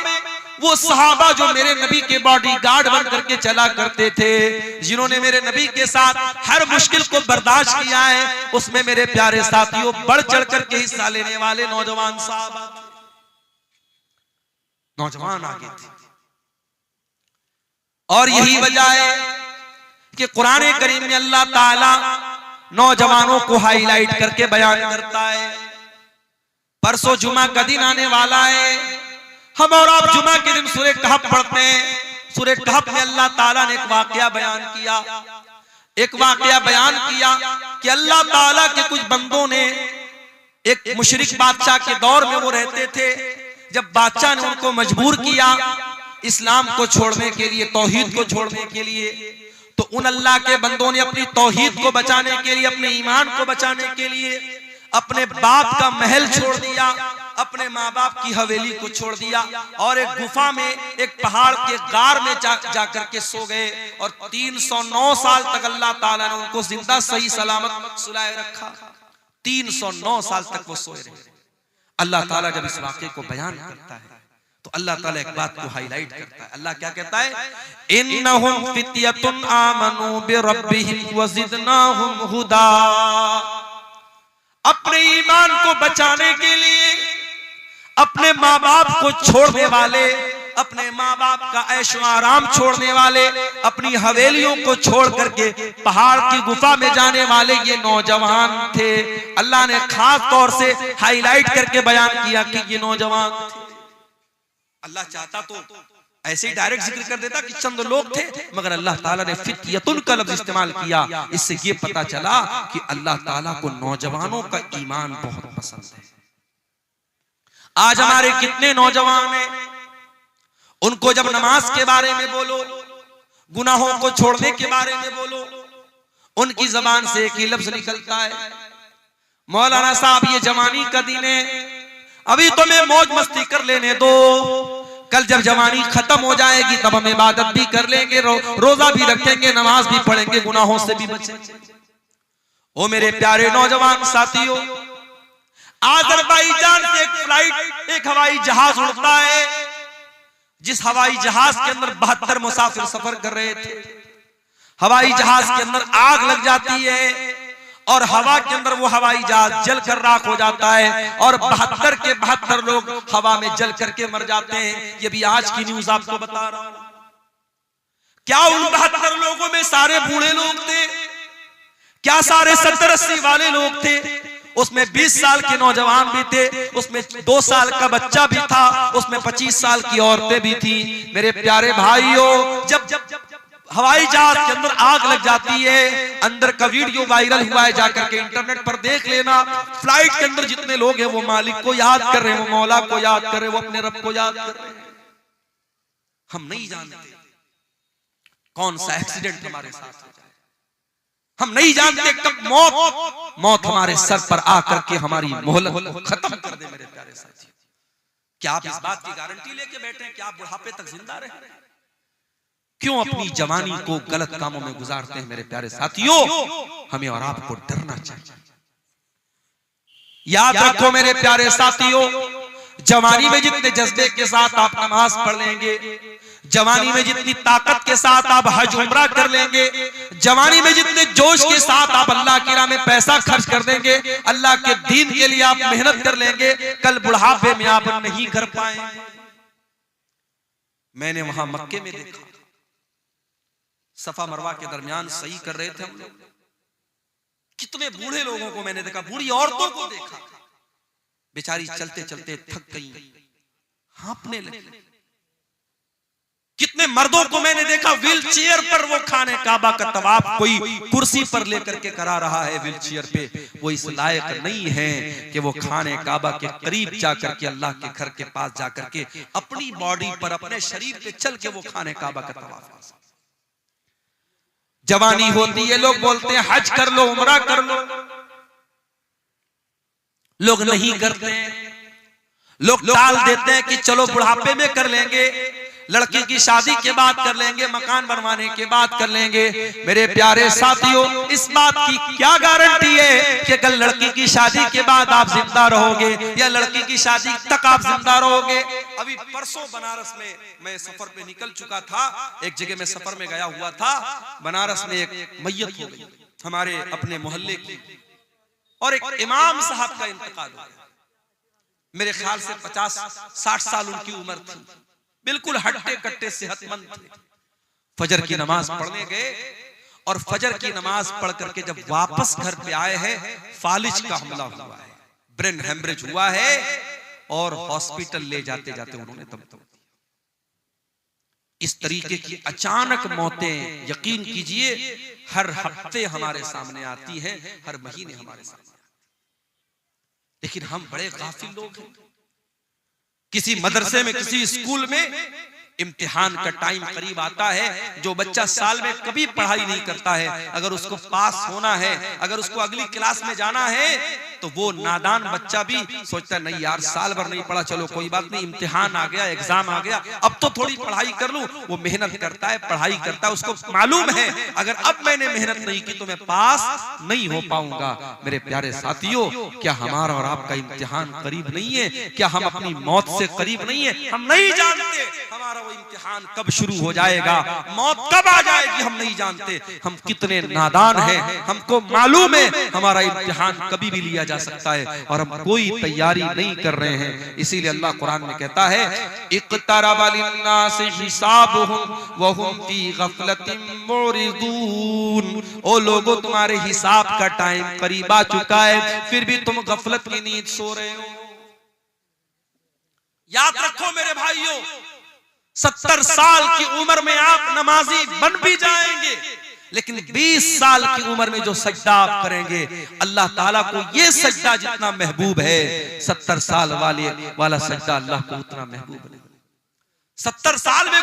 वो सहाबा जो मेरे नबी के बॉडीगार्ड बन करके चला करते थे, जिन्होंने मेरे नबी के साथ हर मुश्किल को बर्दाश्त किया है, उसमें मेरे प्यारे साथियों बढ़ चढ़ करके हिस्सा लेने वाले नौजवान सहाबा थे, नौजवान आगे थे। और यही वजह है कि कुरान करीम में अल्लाह ताला नौजवानों को हाईलाइट करके बयान करता है। परसों जुमा का दिन आने वाला है, हम और आप जुमा के दिन सूरह कहफ पढ़ते हैं। सूरह कहफ में अल्लाह ताला ने एक वाकया बयान किया, कि अल्लाह ताला के कुछ बंदों ने, एक मुशरिक बादशाह के दौर में वो रहते थे, जब बादशाह ने उनको मजबूर किया इस्लाम को छोड़ने के लिए, तौहीद को छोड़ने के लिए, तो उन अल्लाह के बंदों ने अपनी तौहीद को बचाने के लिए, अपने ईमान को बचाने के लिए अपने बाप का महल छोड़ दिया, अपने माँ बाप की हवेली को छोड़ दिया और एक गुफा में, एक पहाड़ के गार में जाकर के सो गए। और 309 साल तक अल्लाह ताला ने उनको जिंदा सही सलामत सुलाए रखा। 309 साल तक वो सोए रहे। अल्लाह ताला जब इस वाक़े को बयान करता है तो अल्लाह ताला एक बात को हाईलाइट करता है। अल्लाह क्या कहता है, इन्नहुम फित्यतुन आमनू बिरब्बिहिम वज़िदनाहुम हुदा। अपने ईमान को बचाने के लिए अपने माँ बाप को छोड़ने वाले, अपने माँ बाप का ऐशो आराम छोड़ने वाले, अपनी हवेलियों को छोड़ करके पहाड़ की गुफा में जाने वाले ये नौजवान थे। अल्लाह ने खास तौर से हाईलाइट करके बयान किया कि ये नौजवान थे। अल्लाह चाहता तो ऐसे ही डायरेक्ट जिक्र कर देता कि चंद लोग थे, मगर अल्लाह ताला ने फित्यतुन का लफ्ज इस्तेमाल किया। इससे ये पता चला कि अल्लाह ताला को नौजवानों का ईमान बहुत पसंद है। आज हमारे कितने नौजवान हैं, उनको जब नमाज के बारे में बोलो, गुनाहों को छोड़ने के बारे में बोलो, उनकी जबान से एक ही लफ्ज निकलता है, मौलाना साहब ये जवानी का दिन है, अभी तो मैं मौज मस्ती कर लेने दो, कल जब जवानी खत्म हो जाएगी तब हम इबादत भी कर लेंगे, रोजा भी रखेंगे, नमाज भी पढ़ेंगे, गुनाहों से भी बचेंगे। ओ मेरे प्यारे नौजवान साथियों, आज़रबाईजान से एक फ्लाइट, एक हवाई जहाज उड़ता है, जिस हवाई जहाज के अंदर 72 मुसाफिर सफर कर रहे थे। हवाई जहाज के अंदर आग लग जाती है और हवा के अंदर वो हवाई जहाज जल कर राख हो जाता है और 72 के 72 लोग हवा में जल करके मर जाते हैं। ये भी आज की न्यूज आपको बता रहा हूं। क्या उन 72 लोगों में सारे बूढ़े लोग थे? क्या सारे 70-80 वाले लोग थे? उसमें 20 साल के नौजवान भी थे, उसमें 2 साल का बच्चा भी था, उसमें 25 साल की औरतें भी थी। मेरे प्यारे भाइयों, जब हवाई जहाज के अंदर आग लग जाती है, अंदर का वीडियो वायरल हुआ है, जाकर के इंटरनेट पर देख लेना। फ्लाइट के अंदर जितने लोग हैं वो मालिक को याद कर रहे हैं, वो मौला को याद कर रहे हैं, वो अपने रब को याद कर रहे हैं। हम नहीं जानते कौन सा एक्सीडेंट हमारे साथ हो जाए, हम नहीं जानते कब मौत हमारे सर पर आकर के हमारी मोहलत खत्म कर दे। मेरे प्यारे साथियों, क्या आप इस बात की गारंटी लेके बैठे हैं कि आप बुढ़ापे तक जिंदा रहे? क्यों अपनी जवानी को गलत कामों में गुजारते हैं? मेरे प्यारे साथियों, हमें और आपको डरना चाहिए। याद रखो मेरे प्यारे साथियों, जवानी में जितने जज्बे के साथ आप नमाज पढ़ लेंगे, जवानी में जितनी ताकत के साथ आप हज उम्रा कर लेंगे, जवानी में जितने जोश के साथ आप अल्लाह की राह में पैसा खर्च कर देंगे, अल्लाह के दीन के लिए आप मेहनत कर लेंगे, कल बुढ़ापे में आप नहीं कर पाएंगे। मैंने वहां मक्के में देखा, सफा मरवा के दरमियान सही कर रहे थे हम लोग, कितने बूढ़े लोगों को मैंने देखा, बूढ़ी औरतों को देखा, बेचारी चलते चलते थक गई, हाँफने लगी। कितने मर्दों को मैंने देखा व्हील चेयर पर वो खाने काबा का तवाफ कोई कुर्सी पर लेकर के करा रहा है व्हील चेयर पे। वो इस लायक नहीं है कि वो खाने काबा के करीब जाकर के अल्लाह के घर के पास जाकर के अपनी बॉडी पर अपने शरीर पे चल के वो खाने काबा का तवाफ कर सकते। जवानी होती है, लोग बोलते हैं हज कर लो, उमरा कर लो, लोग नहीं करते हैं। लोग टाल देते हैं कि चलो बुढ़ापे में कर लेंगे, लड़की की शादी के बाद कर लेंगे, मकान बनवाने के बाद कर लेंगे। मेरे प्यारे साथियों, इस बात की क्या गारंटी है कि कल लड़की की शादी के बाद आप जिंदा रहोगे या लड़की की शादी तक आप जिंदा रहोगे? अभी परसों बनारस में मैं सफर पे निकल चुका था, एक जगह में सफर में गया हुआ था। बनारस में एक मैयत हो गई हमारे अपने मोहल्ले की, और एक इमाम साहब का इंतकाल हो गया। मेरे ख्याल से 50-60 साल उनकी उम्र थी, बिल्कुल हट्टे कट्टे सेहतमंद थे। फजर की नमाज पढ़ने गए और फजर की नमाज पढ़ करके जब वापस घर पे आए हैं, फालिज का हमला हुआ है, ब्रेन हेमरेज हुआ है और हॉस्पिटल ले जाते जाते उन्होंने दम तोड़ दिया। इस तरीके की अचानक मौतें यकीन कीजिए हर हफ्ते हमारे सामने आती हैं, हर महीने हमारे सामने आती है। लेकिन हम बड़े गाफिल लोग हैं। किसी मदरसे में, किसी स्कूल में इम्तिहान का टाइम करीब आता है, जो बच्चा साल में कभी पढ़ाई नहीं करता है, अगर उसको पास होना है, अगर उसको अगली क्लास में जाना है, तो वो नादान बच्चा भी सोचता है नहीं यार साल भर नहीं पढ़ा, चलो कोई बात नहीं, इम्तिहान आ गया, एग्जाम आ गया, अब तो थोड़ी पढ़ाई कर लूं। वो मेहनत करता है, पढ़ाई करता है, उसको मालूम है अगर अब मैंने मेहनत नहीं की तो मैं पास नहीं हो पाऊंगा। मेरे प्यारे साथियों, क्या हमारा और आपका इम्तिहान करीब नहीं है? क्या हम अपनी मौत से करीब नहीं है? हम नहीं जानते हमारा वो इम्तिहान कब शुरू हो जाएगा, मौत कब आ जाएगी, हम नहीं जानते। हम कितने नादान हैं, हमको मालूम है हमारा इम्तिहान कभी भी लिया जा सकता है और हम कोई तैयारी नहीं कर रहे हैं। इसीलिए अल्लाह कुरान में कहता है इक़्तरबा लिन्नासि हिसाबुहुम व हुम फी गफलतिन मुरिदून। ओ लोगों, तुम्हारे हिसाब का टाइम करीब आ चुका है, फिर भी तुम गफलत की नींद सो रहे हो। याद रखो मेरे भाइयों, 70 साल की उम्र में आप नमाजी बन भी जाएंगे, लेकिन 20 साल की उम्र में जो सजदा आप करेंगे, अल्लाह ताला को ये सजदा जितना महबूब है, 70 साल वाला सजदा अल्लाह को उतना महबूब नहीं। 70 साल में